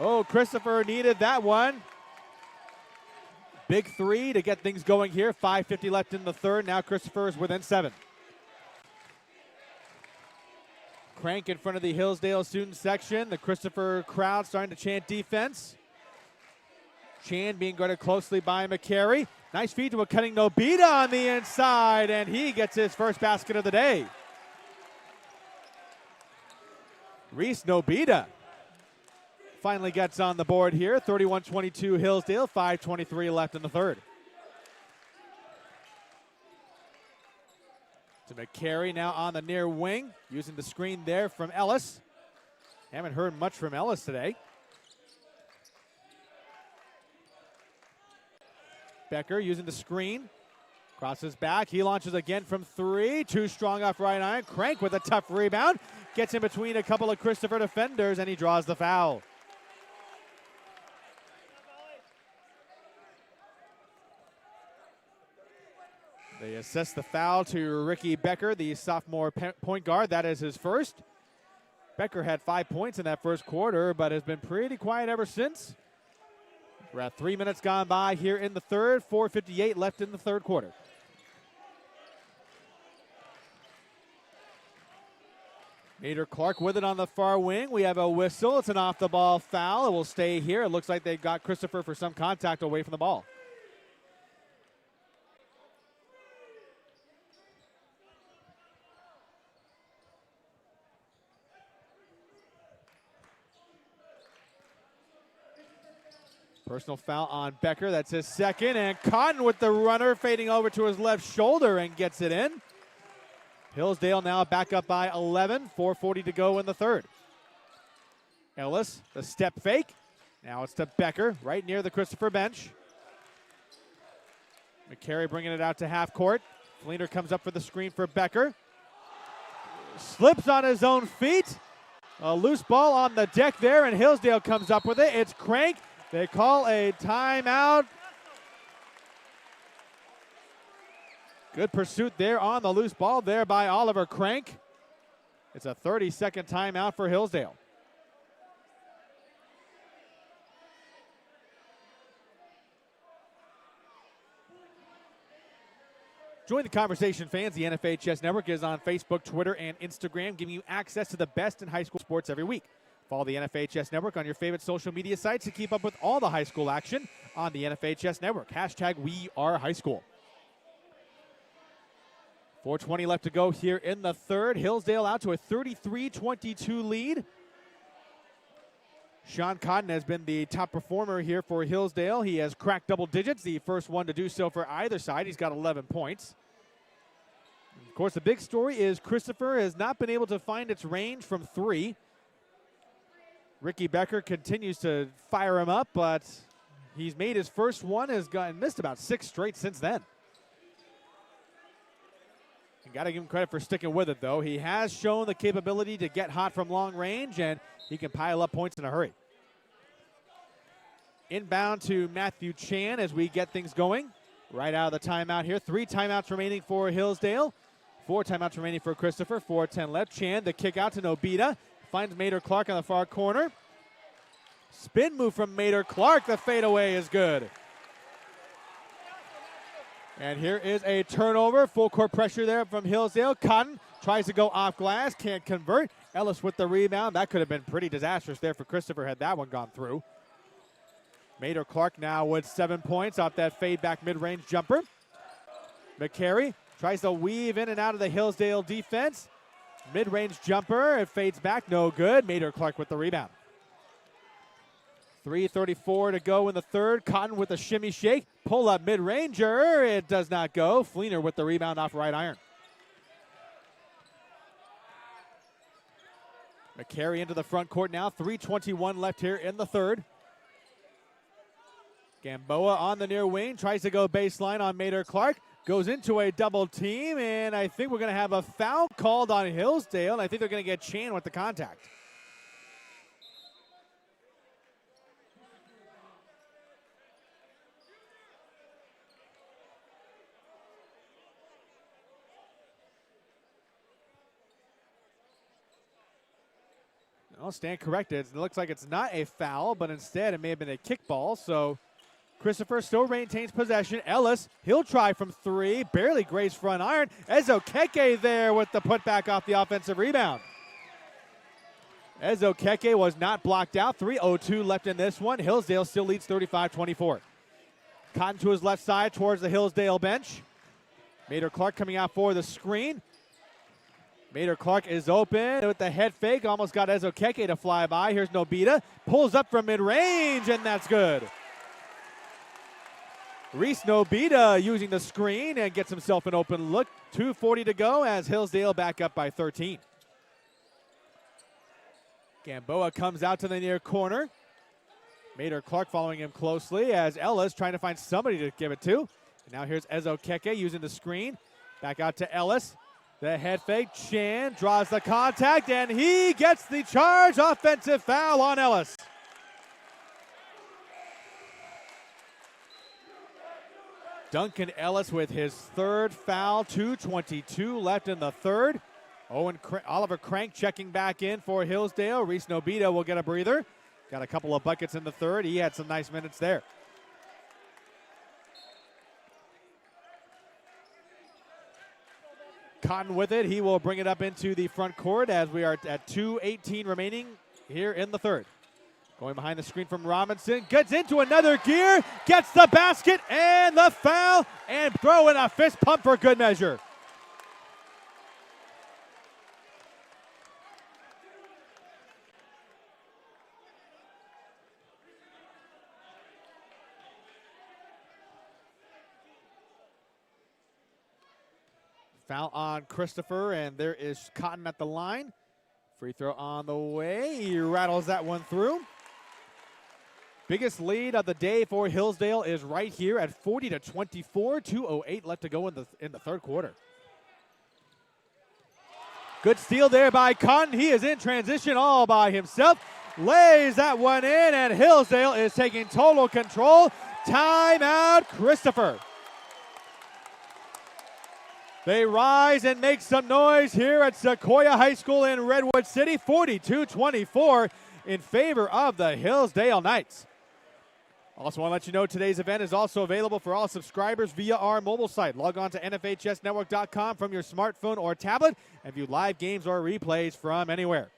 Oh, Christopher needed that one. Big three to get things going here. 5:50 left in the third. Now Christopher is within 7. Crank in front of the Hillsdale student section. The Christopher crowd starting to chant defense. Chan being guarded closely by McCary. Nice feed to a cutting Nobita on the inside, and he gets his first basket of the day. Reese Nobita finally gets on the board here. 31-22 Hillsdale, 5:23 left in the third. To McCary now on the near wing, using the screen there from Ellis. Haven't heard much from Ellis today. Becker using the screen. Crosses back. He launches again from three. Too strong off right iron. Crank with a tough rebound. Gets in between a couple of Christopher defenders, and he draws the foul. They assess the foul to Ricky Becker, the sophomore point guard. That is his first. Becker had 5 points in that first quarter, but has been pretty quiet ever since. We're at 3 minutes gone by here in the third. 4:58 left in the third quarter. Mater Clark with it on the far wing. We have a whistle. It's an off-the-ball foul. It will stay here. It looks like they got Christopher for some contact away from the ball. Personal foul on Becker. That's his second. And Cotton with the runner fading over to his left shoulder and gets it in. Hillsdale now back up by 11. 4:40 to go in the third. Ellis, the step fake. Now it's to Becker, right near the Christopher bench. McCary bringing it out to half court. Fleener comes up for the screen for Becker. Slips on his own feet. A loose ball on the deck there, and Hillsdale comes up with it. It's Crank. They call a timeout. Good pursuit there on the loose ball there by Oliver Crank. It's a 30-second timeout for Hillsdale. Join the conversation, fans. The NFHS Network is on Facebook, Twitter, and Instagram, giving you access to the best in high school sports every week. Follow the NFHS Network on your favorite social media sites to keep up with all the high school action on the NFHS Network. Hashtag #WeAreHighSchool. 4:20 left to go here in the third. Hillsdale out to a 33-22 lead. Sean Cotton has been the top performer here for Hillsdale. He has cracked double digits, the first one to do so for either side. He's got 11 points. Of course, the big story is Christopher has not been able to find its range from three. Ricky Becker continues to fire him up, but he's made his first one, has missed about 6 straight since then. You got to give him credit for sticking with it, though. He has shown the capability to get hot from long range, and he can pile up points in a hurry. Inbound to Matthew Chan as we get things going. Right out of the timeout here. 3 timeouts remaining for Hillsdale. 4 timeouts remaining for Christopher. 4:10 left. Chan, the kick out to Nobita. Finds Mater Clark on the far corner. Spin move from Mater Clark. The fadeaway is good. And here is a turnover. Full court pressure there from Hillsdale. Cotton tries to go off glass. Can't convert. Ellis with the rebound. That could have been pretty disastrous there for Christopher had that one gone through. Mater Clark now with 7 points off that fade back mid-range jumper. McCary tries to weave in and out of the Hillsdale defense. Mid-range jumper. It fades back. No good. Mater Clark with the rebound. 3:34 to go in the third. Cotton with a shimmy shake. Pull up mid-ranger. It does not go. Fleener with the rebound off right iron. McCary into the front court now. 3:21 left here in the third. Gamboa on the near wing. Tries to go baseline on Mater Clark. Goes into a double team, and I think we're going to have a foul called on Hillsdale, and I think they're going to get Chan with the contact. I'll stand corrected. It looks like it's not a foul, but instead it may have been a kickball. So Christopher still maintains possession. Ellis, he'll try from 3. Barely grazed front iron. Ezokeke there with the putback off the offensive rebound. Ezokeke was not blocked out. 3:02 left in this one. Hillsdale still leads 35-24. Cotton to his left side towards the Hillsdale bench. Mater Clark coming out for the screen. Mater Clark is open with the head fake. Almost got Ezokeke to fly by. Here's Nobita. Pulls up from mid-range, and that's good. Reese Nobita using the screen and gets himself an open look. 2:40 to go as Hillsdale back up by 13. Gamboa comes out to the near corner. Mater Clark following him closely as Ellis trying to find somebody to give it to. And now here's Ezokeke using the screen. Back out to Ellis. The head fake. Chan draws the contact, and he gets the charge. Offensive foul on Ellis. Duncan Ellis with his third foul. 2:22 left in the third. Oliver Crank checking back in for Hillsdale. Reese Nobita will get a breather. Got a couple of buckets in the third. He had some nice minutes there. Cotton with it. He will bring it up into the front court as we are at 2:18 remaining here in the third. Going behind the screen from Robinson. Gets into another gear. Gets the basket and the foul. And throw in a fist pump for good measure. Foul on Christopher, and there is Cotton at the line. Free throw on the way. He rattles that one through. Biggest lead of the day for Hillsdale is right here at 40-24. 2:08 left to go in the third quarter. Good steal there by Cotton. He is in transition all by himself. Lays that one in, and Hillsdale is taking total control. Timeout, Christopher. They rise and make some noise here at Sequoia High School in Redwood City. 42-24 in favor of the Hillsdale Knights. Also want to let you know today's event is also available for all subscribers via our mobile site. Log on to NFHSnetwork.com from your smartphone or tablet and view live games or replays from anywhere.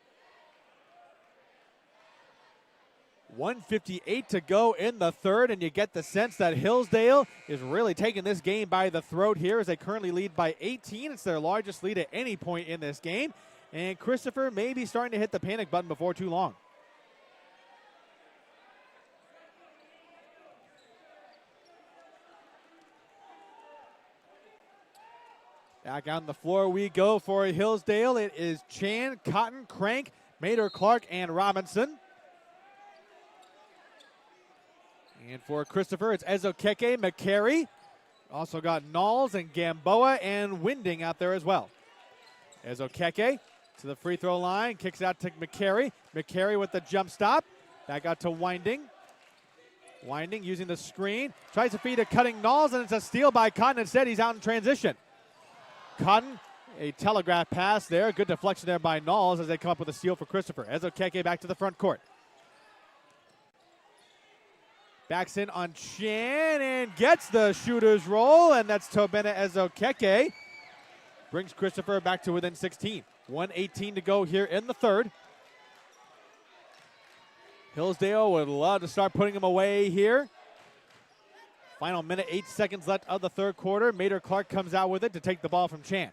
1:58 to go in the third, and you get the sense that Hillsdale is really taking this game by the throat here as they currently lead by 18. It's their largest lead at any point in this game, and Christopher may be starting to hit the panic button before too long. Back on the floor we go for Hillsdale. It is Chan, Cotton, Crank, Mater, Clark, and Robinson. And for Christopher, it's Ezokeke, McCary. Also got Knowles and Gamboa and Winding out there as well. Ezokeke to the free throw line, kicks it out to McCary. McCary with the jump stop. Back out to Winding. Winding using the screen. Tries to feed a cutting Knowles, and it's a steal by Cotton. Instead, he's out in transition. Cotton, a telegraph pass there. Good deflection there by Knowles as they come up with a steal for Christopher. Ezokeke back to the front court. Backs in on Chan and gets the shooter's roll, and that's Tobena Ezokeke. Brings Christopher back to within 16. 1:18 to go here in the third. Hillsdale would love to start putting him away here. Final minute, 8 seconds left of the third quarter. Mater Clark comes out with it to take the ball from Chan.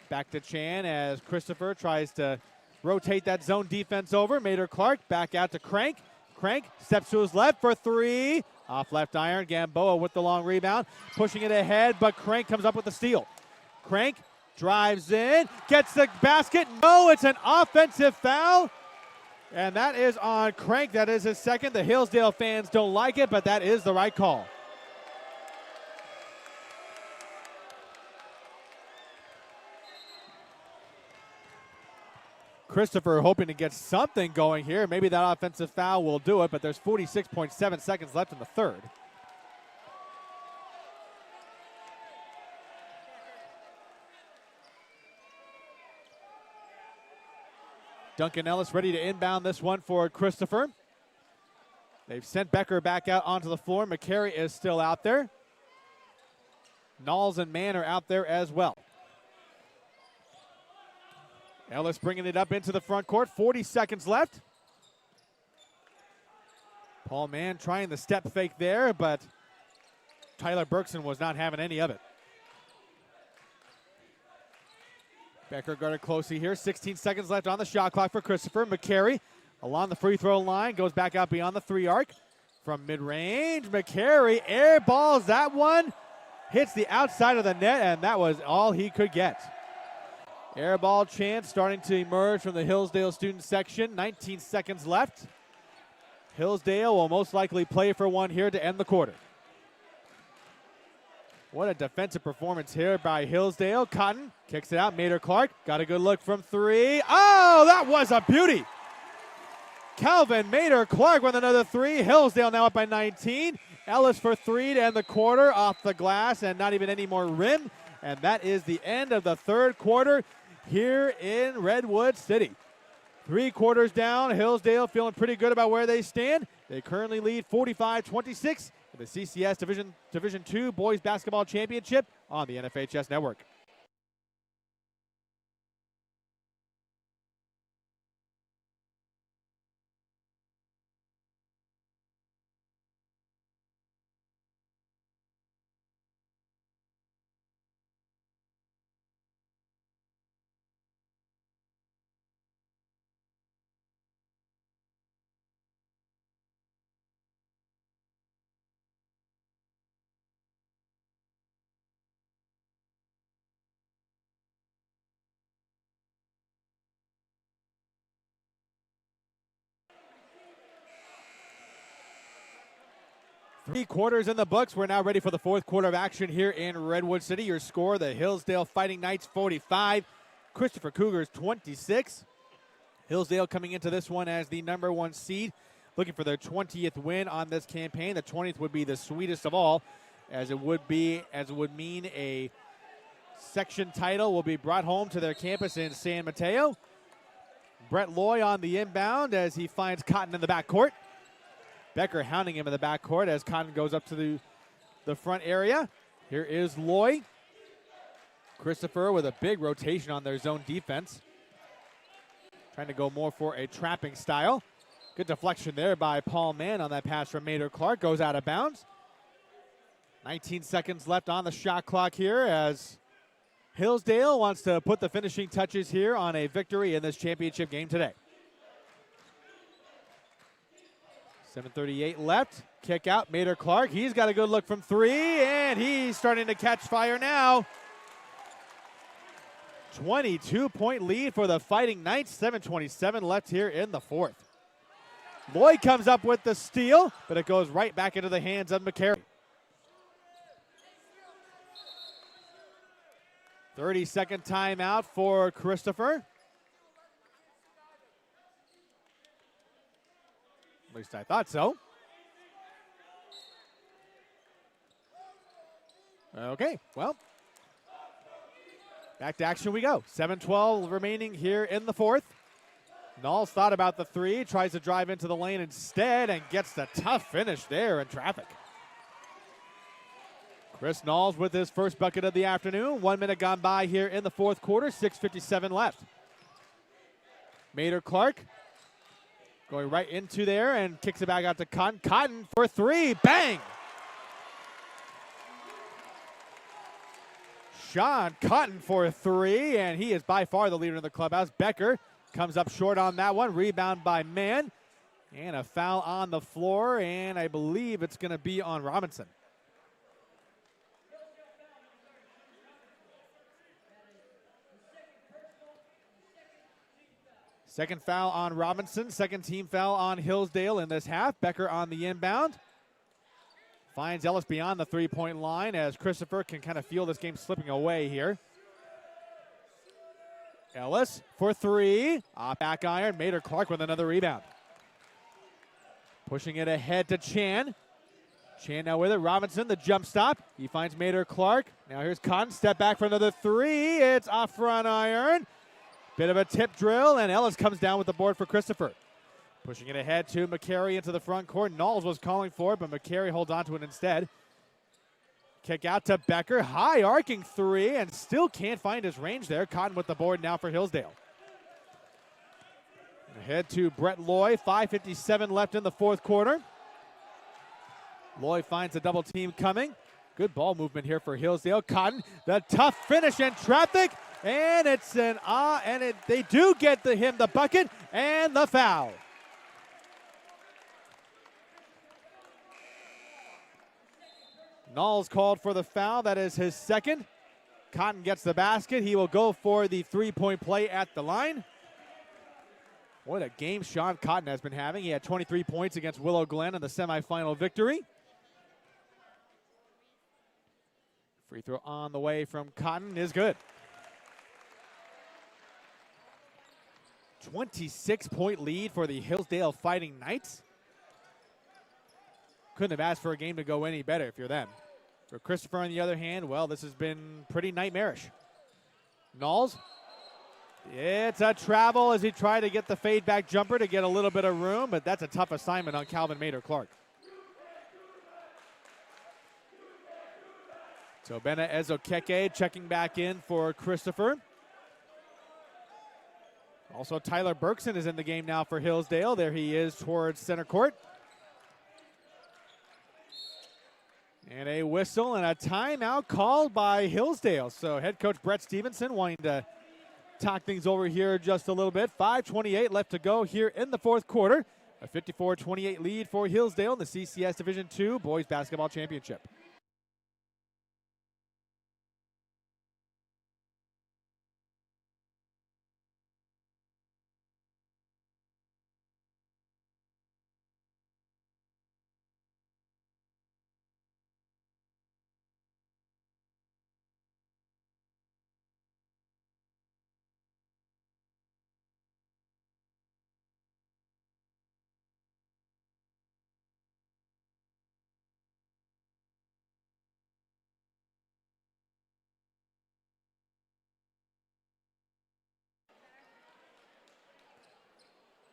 Back to Chan as Christopher tries to rotate that zone defense over. Mater Clark back out to Crank. Crank steps to his left for three. Off left iron. Gamboa with the long rebound. Pushing it ahead, but Crank comes up with the steal. Crank drives in. Gets the basket. No, it's an offensive foul. And that is on Crank. That is his second. The Hillsdale fans don't like it, but that is the right call. Christopher hoping to get something going here. Maybe that offensive foul will do it, but there's 46.7 seconds left in the third. Duncan Ellis ready to inbound this one for Christopher. They've sent Becker back out onto the floor. McCary is still out there. Knowles and Mann are out there as well. Ellis bringing it up into the front court. 40 seconds left. Paul Mann trying the step fake there, but Tyler Berkson was not having any of it. Becker guarded closely here. 16 seconds left on the shot clock for Christopher. McCary along the free throw line. Goes back out beyond the 3 arc. From mid-range, McCary air balls that one. Hits the outside of the net, and that was all he could get. Air ball chance starting to emerge from the Hillsdale student section. 19 seconds left. Hillsdale will most likely play for one here to end the quarter. What a defensive performance here by Hillsdale. Cotton kicks it out. Mater Clark got a good look from 3. Oh, that was a beauty. Calvin Mater Clark with another 3. Hillsdale now up by 19. Ellis for 3 to end the quarter off the glass and not even any more rim. And that is the end of the third quarter here in Redwood City. 3 quarters down. Hillsdale feeling pretty good about where they stand. They currently lead 45-26 in the CCS Division II Boys Basketball Championship on the NFHS Network. 3 quarters in the books. We're now ready for the 4th quarter of action here in Redwood City. Your score, the Hillsdale Fighting Knights 45, Christopher Cougars 26. Hillsdale coming into this one as the number 1 seed, looking for their 20th win on this campaign. The 20th would be the sweetest of all, as it would mean a section title will be brought home to their campus in San Mateo. Brett Loy on the inbound as he finds Cotton in the backcourt. Becker hounding him in the backcourt as Cotton goes up to the front area. Here is Loy. Christopher with a big rotation on their zone defense. Trying to go more for a trapping style. Good deflection there by Paul Mann on that pass from Maynard Clark. Goes out of bounds. 19 seconds left on the shot clock here as Hillsdale wants to put the finishing touches here on a victory in this championship game today. 7:38 left. Kick out, Maynard Clark. He's got a good look from 3, and he's starting to catch fire now. 22-point lead for the Fighting Knights. 7:27 left here in the 4th. Lloyd comes up with the steal, but it goes right back into the hands of McCary. 30-second timeout for Christopher. At least I thought so. Okay, well, back to action we go. 7:12 remaining here in the 4th. Knowles thought about the 3, tries to drive into the lane instead and gets the tough finish there in traffic. Chris Knowles with his first bucket of the afternoon. 1 minute gone by here in the 4th quarter, 6:57 left. Maynard Clark going right into there and kicks it back out to Cotton. Cotton for 3, bang! Sean Cotton for 3, and he is by far the leader in the clubhouse. Becker comes up short on that one. Rebound by Mann. And a foul on the floor, and I believe it's going to be on Robinson. Second foul on Robinson. Second team foul on Hillsdale in this half. Becker on the inbound. Finds Ellis beyond the 3-point line as Christopher can kind of feel this game slipping away here. Ellis for 3. Back iron. Maynard Clark with another rebound. Pushing it ahead to Chan. Chan now with it. Robinson, the jump stop. He finds Maynard Clark. Now here's Cotton. Step back for another 3. It's off front iron. Bit of a tip drill, and Ellis comes down with the board for Christopher. Pushing it ahead to McCary into the front court. Knowles was calling for it, but McCary holds on to it instead. Kick out to Becker. High arcing 3, and still can't find his range there. Cotton with the board now for Hillsdale. Ahead to Brett Loy. 5:57 left in the 4th quarter. Loy finds a double team coming. Good ball movement here for Hillsdale. Cotton, the tough finish in traffic. And it's they do get him the bucket and the foul. Knowles called for the foul. That is his second. Cotton gets the basket. He will go for the 3-point play at the line. What a game Sean Cotton has been having. He had 23 points against Willow Glen in the semifinal victory. Free throw on the way from Cotton is good. 26-point lead for the Hillsdale Fighting Knights. Couldn't have asked for a game to go any better if you're them. For Christopher, on the other hand, well, this has been pretty nightmarish. Knowles. It's a travel as he tried to get the fade back jumper to get a little bit of room, but that's a tough assignment on Calvin Maynard Clark. So Bena Ezokeke checking back in for Christopher. Also, Tyler Berkson is in the game now for Hillsdale. There he is towards center court. And a whistle and a timeout called by Hillsdale. So head coach Brett Stevenson wanting to talk things over here just a little bit. 5:28 left to go here in the 4th quarter. A 54-28 lead for Hillsdale in the CCS Division II Boys Basketball Championship.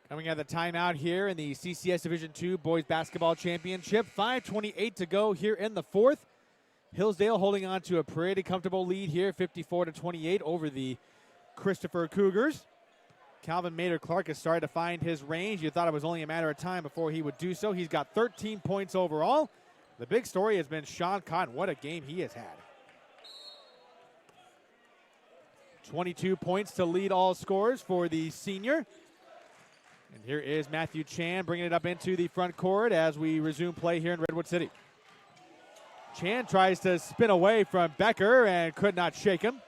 Coming out of the timeout here in the CCS Division II Boys Basketball Championship. 5:28 to go here in the fourth. Hillsdale holding on to a pretty comfortable lead here, 54-28 over the Christopher Cougars. Calvin Mader-Clark has started to find his range. You thought it was only a matter of time before he would do so. He's got 13 points overall. The big story has been Sean Cotton. What a game he has had. 22 points to lead all scorers for the senior. And here is Matthew Chan bringing it up into the front court as we resume play here in Redwood City. Chan tries to spin away from Becker and could not shake him.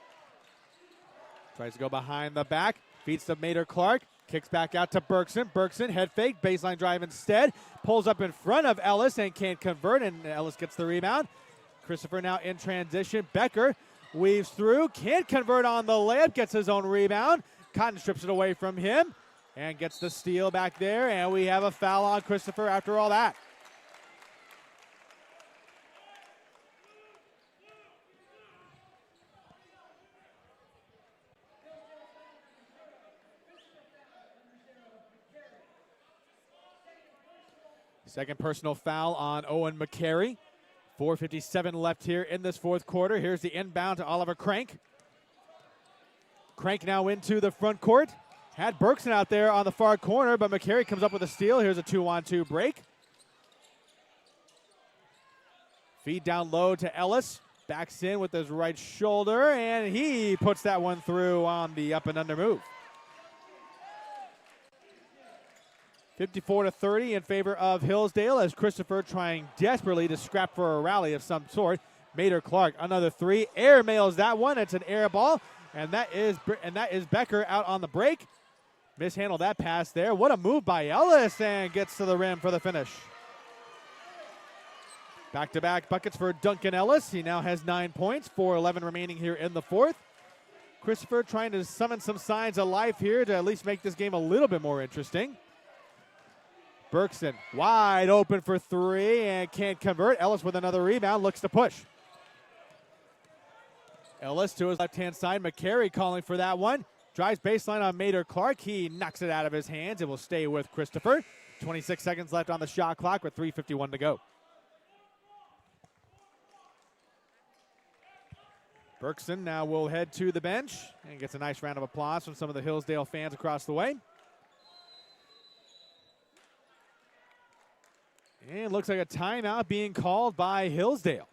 Tries to go behind the back, feeds to Mader-Clark, kicks back out to Bergson. Bergson, head fake, baseline drive instead, pulls up in front of Ellis and can't convert, and Ellis gets the rebound. Christopher now in transition. Becker weaves through, can't convert on the layup, gets his own rebound. Cotton strips it away from him and gets the steal back there, and we have a foul on Christopher after all that. Second personal foul on Owen McCary. 4:57 left here in this fourth quarter. Here's the inbound to Oliver Crank. Crank now into the front court. Had Bergson out there on the far corner, but McCary comes up with a steal. Here's a 2-on-2 break. Feed down low to Ellis. Backs in with his right shoulder, and he puts that one through on the up and under move. 54-30 in favor of Hillsdale as Christopher trying desperately to scrap for a rally of some sort. Mader-Clark, another three. Air mails that one. It's an air ball, and that is Becker out on the break. Mishandled that pass there. What a move by Ellis, and gets to the rim for the finish. Back-to-back buckets for Duncan Ellis. He now has 9 points, 4:11 remaining here in the fourth. Christopher trying to summon some signs of life here to at least make this game a little bit more interesting. Bergson wide open for three and can't convert. Ellis with another rebound, looks to push. Ellis to his left-hand side. McCary calling for that one. Drives baseline on Mader-Clark. He knocks it out of his hands. It will stay with Christopher. 26 seconds left on the shot clock with 3:51 to go. Bergson now will head to the bench and gets a nice round of applause from some of the Hillsdale fans across the way. And looks like a timeout being called by Hillsdale.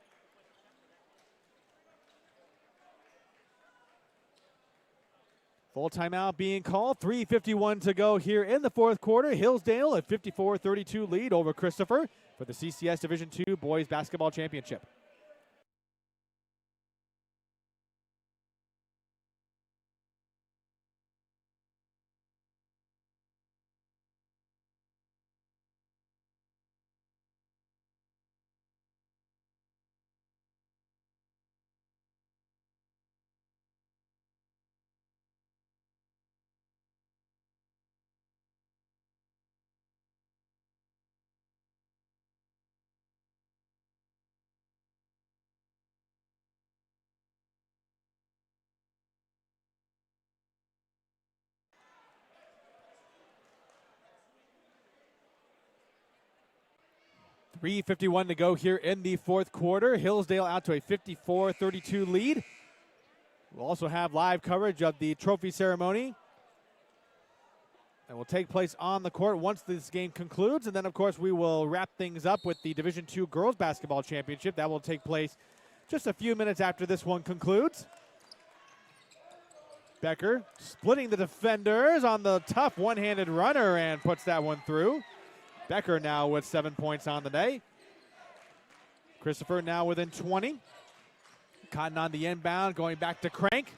Full timeout being called. 3:51 to go here in the fourth quarter. Hillsdale a 54-32 lead over Christopher for the CCS Division II Boys Basketball Championship. .351 to go here in the fourth quarter. Hillsdale out to a 54-32 lead. We'll also have live coverage of the trophy ceremony. And will take place on the court once this game concludes. And then, of course, we will wrap things up with the Division II Girls Basketball Championship. That will take place just a few minutes after this one concludes. Becker splitting the defenders on the tough one-handed runner and puts that one through. Becker now with 7 points on the day. Christopher now within 20. Cotton on the inbound, going back to Crank.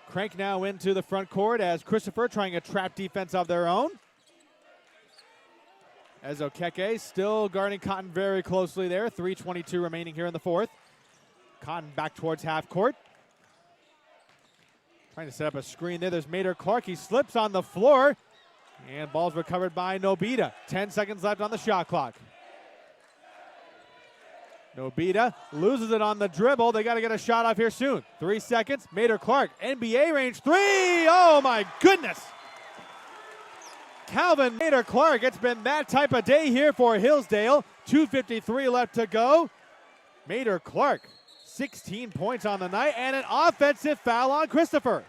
Crank now into the front court as Christopher trying a trap defense of their own. As Okeke still guarding Cotton very closely there. 3:22 remaining here in the fourth. Cotton back towards half court. Trying to set up a screen there. There's Mader-Clark. He slips on the floor. And ball's recovered by Nobita. 10 seconds left on the shot clock. Nobita loses it on the dribble. They got to get a shot off here soon. 3 seconds. Mader-Clark, NBA range three. Oh, my goodness. Calvin Mater Clark. It's been that type of day here for Hillsdale. 2:53 left to go. Mater Clark, 16 points on the night, and an offensive foul on Christopher.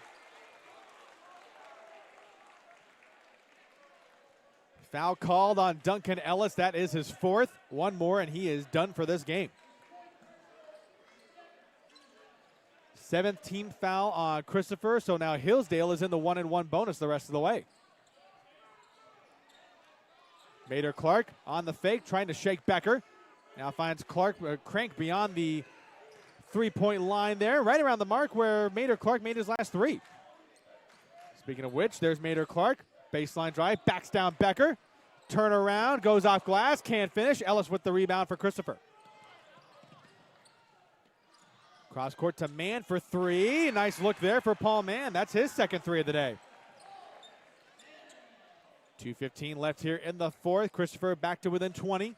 Foul called on Duncan Ellis. That is his fourth. One more, and he is done for this game. 17th foul on Christopher, so now Hillsdale is in the 1-and-1 bonus the rest of the way. Mater Clark on the fake, trying to shake Becker. Now finds Crank beyond the three-point line there, right around the mark where Mater Clark made his last three. Speaking of which, there's Mater Clark. Baseline drive, backs down Becker. Turn around, goes off glass, can't finish. Ellis with the rebound for Christopher. Cross court to Mann for three. Nice look there for Paul Mann. That's his second three of the day. 2:15 left here in the fourth. Christopher back to within 20.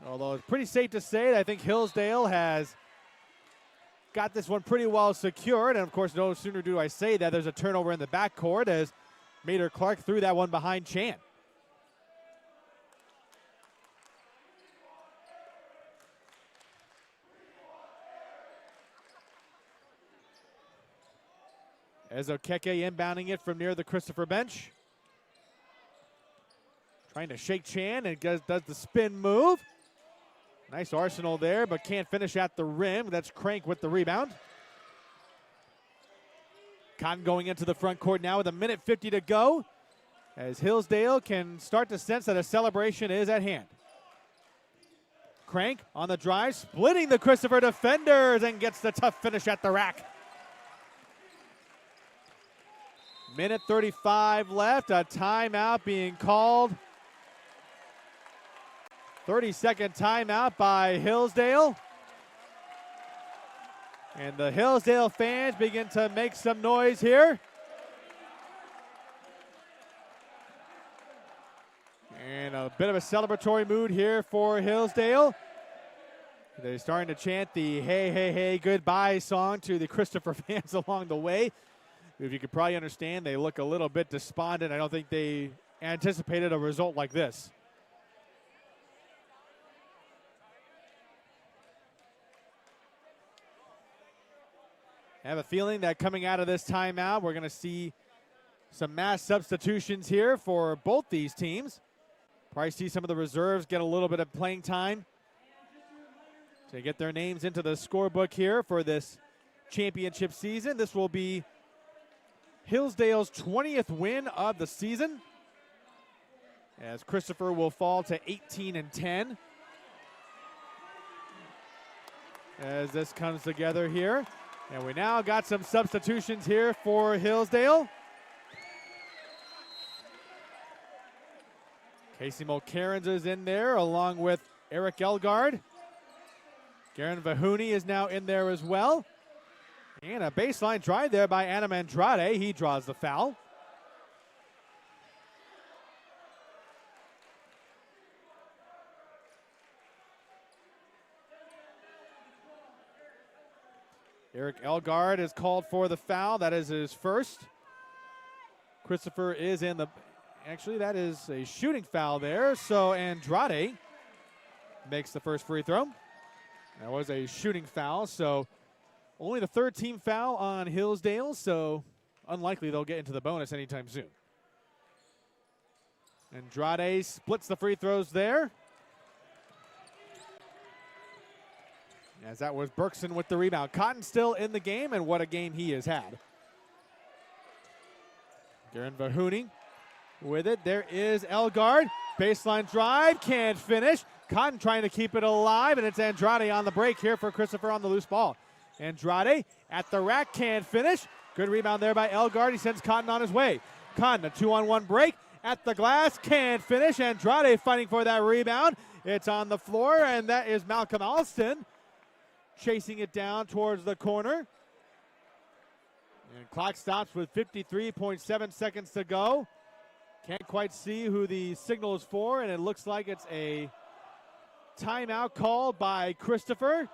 Although it's pretty safe to say that I think Hillsdale has got this one pretty well secured. And, of course, no sooner do I say that, there's a turnover in the backcourt as Mater Clark threw that one behind Chan. As Okeke inbounding it from near the Christopher bench. Trying to shake Chan and does the spin move. Nice arsenal there, but can't finish at the rim. That's Crank with the rebound. Cotton going into the front court now with 1:50 to go, as Hillsdale can start to sense that a celebration is at hand. Crank on the drive, splitting the Christopher defenders and gets the tough finish at the rack. 1:35 left, a timeout being called. 30-second timeout by Hillsdale. And the Hillsdale fans begin to make some noise here. And a bit of a celebratory mood here for Hillsdale. They're starting to chant the hey, hey, hey, goodbye song to the Christopher fans along the way. If you could probably understand, they look a little bit despondent. I don't think they anticipated a result like this. I have a feeling that coming out of this timeout, we're going to see some mass substitutions here for both these teams. Probably see some of the reserves get a little bit of playing time to get their names into the scorebook here for this championship season. This will be Hillsdale's 20th win of the season, as Christopher will fall to 18-10 as this comes together here. And we now got some substitutions here for Hillsdale. Casey Mulcairns is in there along with Eric Elgard. Garen Vahuni is now in there as well. And a baseline drive there by Adam Andrade. He draws the foul. Eric Elgard is called for the foul. That is his first. Christopher is in the... Actually, that is a shooting foul there. So Andrade makes the first free throw. That was a shooting foul. So only the third team foul on Hillsdale. So unlikely they'll get into the bonus anytime soon. Andrade splits the free throws there. As that was Berkson with the rebound. Cotton still in the game, and what a game he has had. Garen Vahuni with it. There is Elgard. Baseline drive, can't finish. Cotton trying to keep it alive, and it's Andrade on the break here for Christopher on the loose ball. Andrade at the rack, can't finish. Good rebound there by Elgard. He sends Cotton on his way. Cotton, a 2-on-1 break. At the glass, can't finish. Andrade fighting for that rebound. It's on the floor, and that is Malcolm Alston chasing it down towards the corner. And clock stops with 53.7 seconds to go. Can't quite see who the signal is for, and it looks like it's a timeout called by Christopher.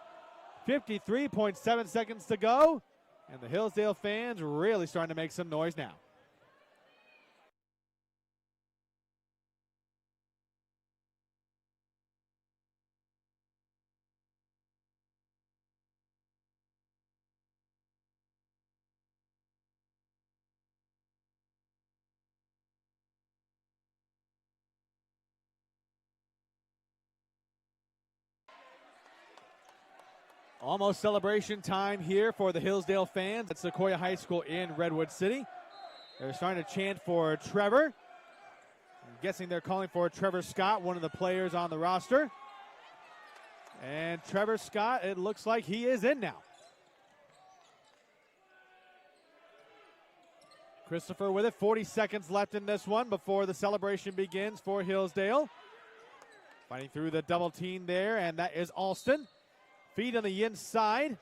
53.7 seconds to go, and the Hillsdale fans really starting to make some noise now. Almost celebration time here for the Hillsdale fans at Sequoia High School in Redwood City. They're starting to chant for Trevor. I'm guessing they're calling for Trevor Scott, one of the players on the roster. And Trevor Scott, it looks like he is in now. Christopher with it, 40 seconds left in this one before the celebration begins for Hillsdale. Fighting through the double team there, and that is Alston. Feet on the inside,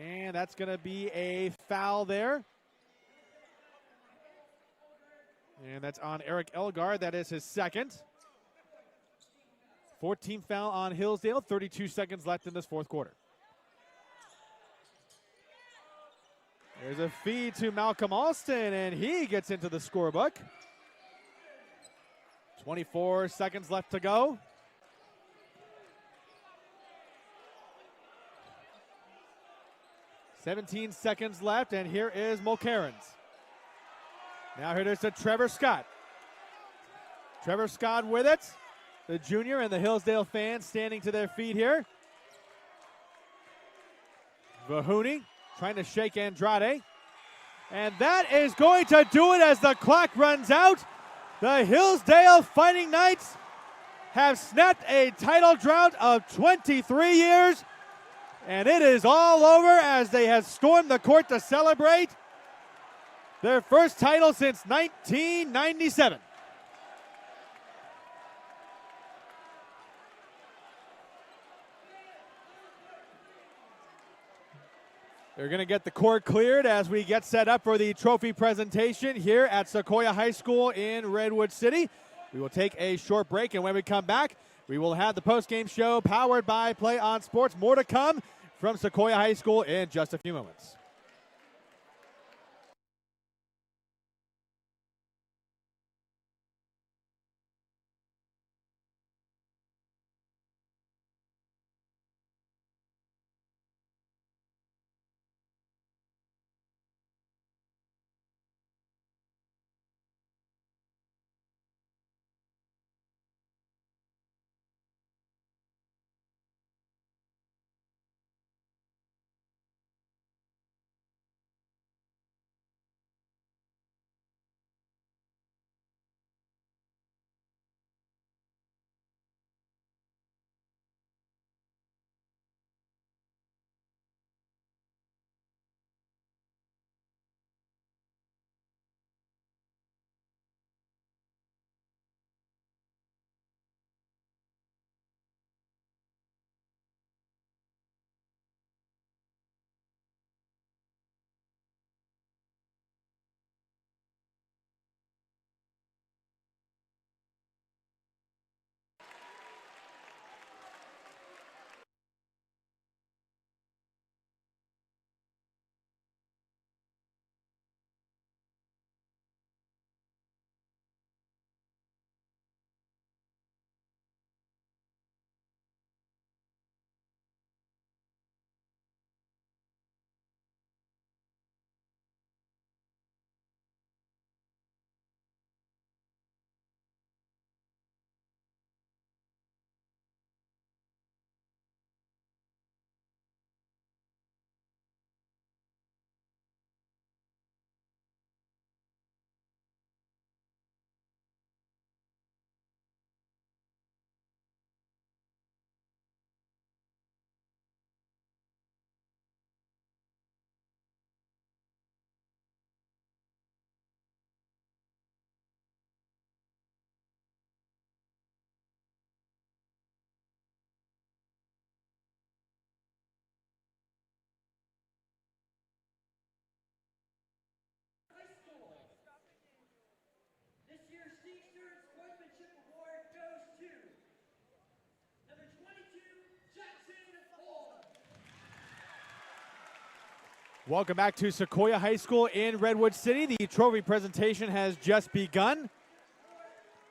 and that's going to be a foul there. And that's on Eric Elgar. That is his second. 14th foul on Hillsdale, 32 seconds left in this fourth quarter. There's a feed to Malcolm Alston, and he gets into the scorebook. 24 seconds left to go. "17 seconds left, and here is Mulcairns. Now here it is to Trevor Scott. Trevor Scott with it. The junior and the Hillsdale fans standing to their feet here. Vahuni trying to shake Andrade. And that is going to do it as the clock runs out. The Hillsdale Fighting Knights have snapped a title drought of 23 years. And it is all over as they have stormed the court to celebrate their first title since 1997. They're going to get the court cleared as we get set up for the trophy presentation here at Sequoia High School in Redwood City. We will take a short break, and when we come back, we will have the postgame show powered by Play On Sports. More to come from Sequoia High School in just a few moments. Welcome back to Sequoia High School in Redwood City. The trophy presentation has just begun.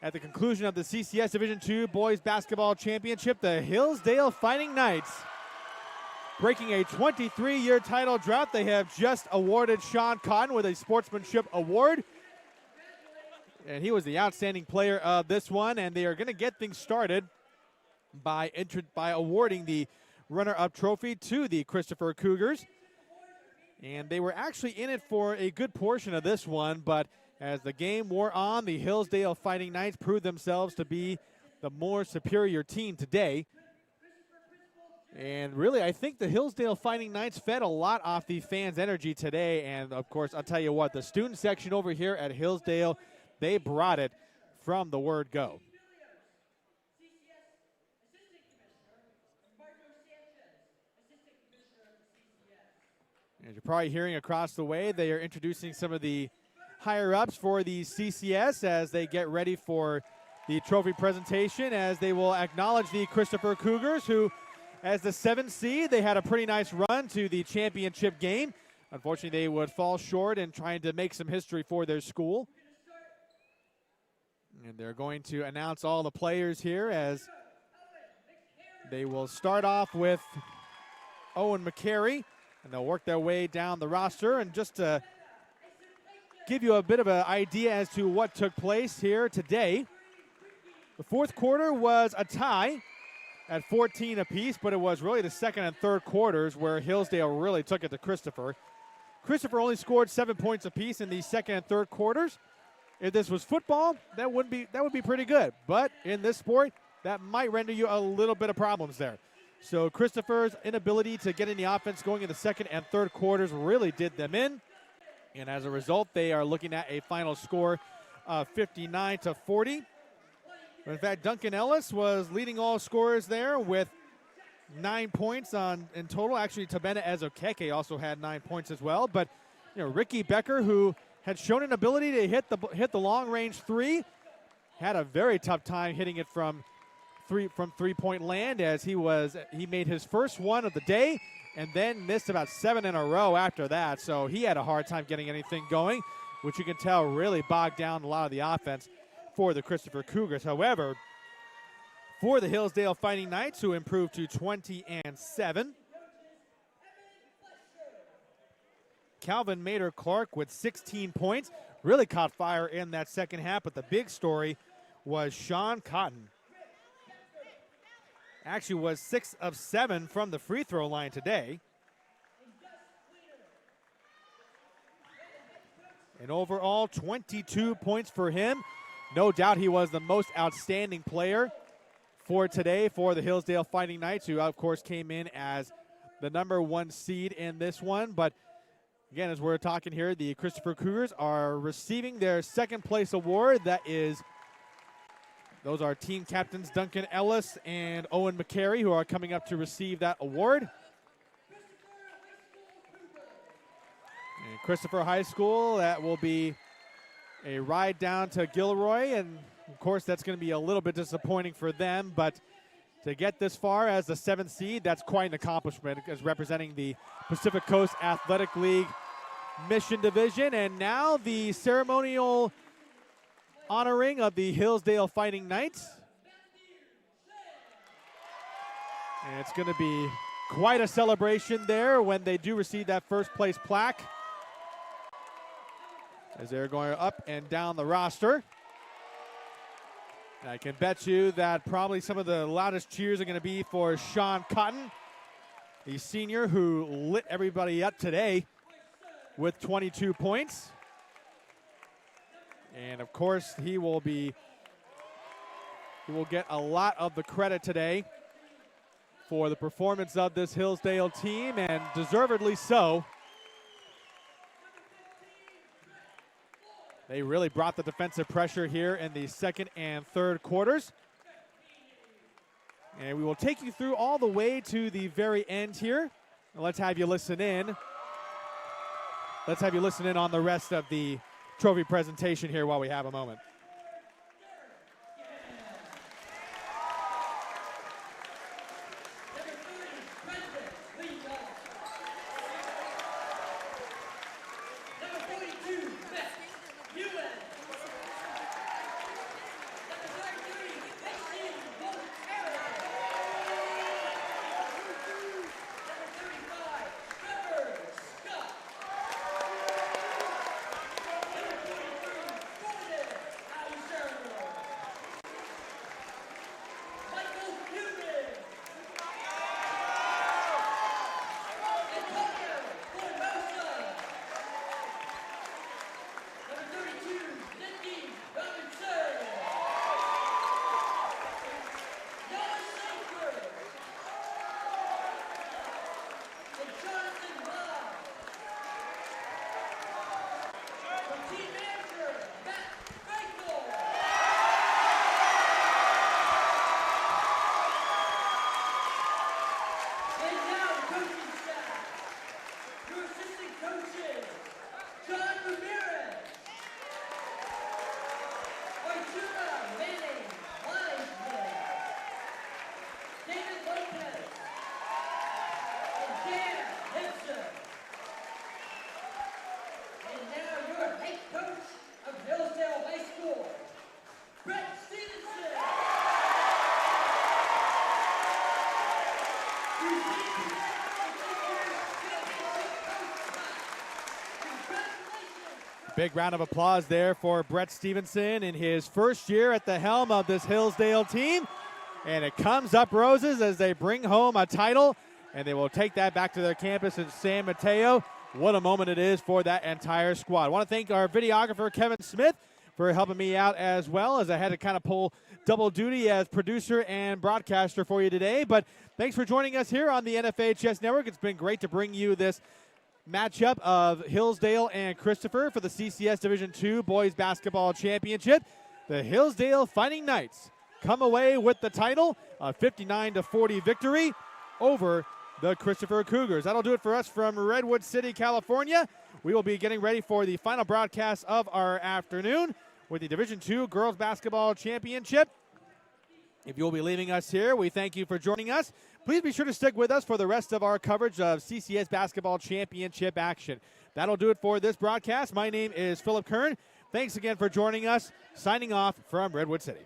At the conclusion of the CCS Division II Boys Basketball Championship, the Hillsdale Fighting Knights, breaking a 23-year title drought. They have just awarded Sean Cotton with a sportsmanship award. And he was the outstanding player of this one. And they are going to get things started by awarding the runner-up trophy to the Christopher Cougars. And they were actually in it for a good portion of this one, but as the game wore on, the Hillsdale Fighting Knights proved themselves to be the more superior team today. And really, I think the Hillsdale Fighting Knights fed a lot off the fans' energy today. And, of course, I'll tell you what, the student section over here at Hillsdale, they brought it from the word go. As you're probably hearing across the way, they are introducing some of the higher-ups for the CCS as they get ready for the trophy presentation, as they will acknowledge the Christopher Cougars, who, as the 7th seed, they had a pretty nice run to the championship game. Unfortunately, they would fall short in trying to make some history for their school. And they're going to announce all the players here, as they will start off with Owen McCary, and they'll work their way down the roster. And just to give you a bit of an idea as to what took place here today, the fourth quarter was a tie at 14 apiece, but it was really the second and third quarters where Hillsdale really took it to Christopher. Christopher only scored 7 points apiece in the second and third quarters. If this was football, that would be pretty good. But in this sport, that might render you a little bit of problems there. So Christopher's inability to get any offense going in the second and third quarters really did them in. And as a result, they are looking at a final score of 59-40. In fact, Duncan Ellis was leading all scorers there with 9 points in total. Actually, Tabena Ezokeke also had 9 points as well. But Ricky Becker, who had shown an ability to hit the long-range three, had a very tough time hitting it from three-point land, as he made his first one of the day and then missed about 7 in a row after that. So he had a hard time getting anything going, which you can tell really bogged down a lot of the offense for the Christopher Cougars. However, for the Hillsdale Fighting Knights, who improved to 20-7, Calvin Mader-Clark with 16 points really caught fire in that second half, but the big story was Sean Cotton. Actually was 6 of 7 from the free throw line today. And overall, 22 points for him. No doubt he was the most outstanding player for today for the Hillsdale Fighting Knights, who, of course, came in as the #1 seed in this one. But, again, as we're talking here, the Christopher Cougars are receiving their second-place award. Those are team captains Duncan Ellis and Owen McCary, who are coming up to receive that award. And Christopher High School, that will be a ride down to Gilroy, and of course that's going to be a little bit disappointing for them, but to get this far as the 7th seed, that's quite an accomplishment, as representing the Pacific Coast Athletic League Mission Division. And now the ceremonial honoring of the Hillsdale Fighting Knights. And it's going to be quite a celebration there when they do receive that first place plaque, as they're going up and down the roster. And I can bet you that probably some of the loudest cheers are going to be for Sean Cotton, the senior who lit everybody up today with 22 points. And of course, he will get a lot of the credit today for the performance of this Hillsdale team, and deservedly so. They really brought the defensive pressure here in the second and third quarters. And we will take you through all the way to the very end here. Let's have you listen in. Let's have you listen in on the rest of the trophy presentation here while we have a moment. Big round of applause there for Brett Stevenson in his first year at the helm of this Hillsdale team. And it comes up roses as they bring home a title, and they will take that back to their campus in San Mateo. What a moment it is for that entire squad. I want to thank our videographer, Kevin Smith, for helping me out as well, as I had to kind of pull double duty as producer and broadcaster for you today. But thanks for joining us here on the NFHS Network. It's been great to bring you this matchup of Hillsdale and Christopher for the CCS Division II Boys Basketball Championship. The Hillsdale Fighting Knights come away with the title, a 59-40 victory over the Christopher Cougars. That'll do it for us from Redwood City, California. We will be getting ready for the final broadcast of our afternoon with the Division II Girls Basketball Championship. If you'll be leaving us here, we thank you for joining us. Please be sure to stick with us for the rest of our coverage of CCS Basketball Championship action. That'll do it for this broadcast. My name is Philip Kern. Thanks again for joining us. Signing off from Redwood City.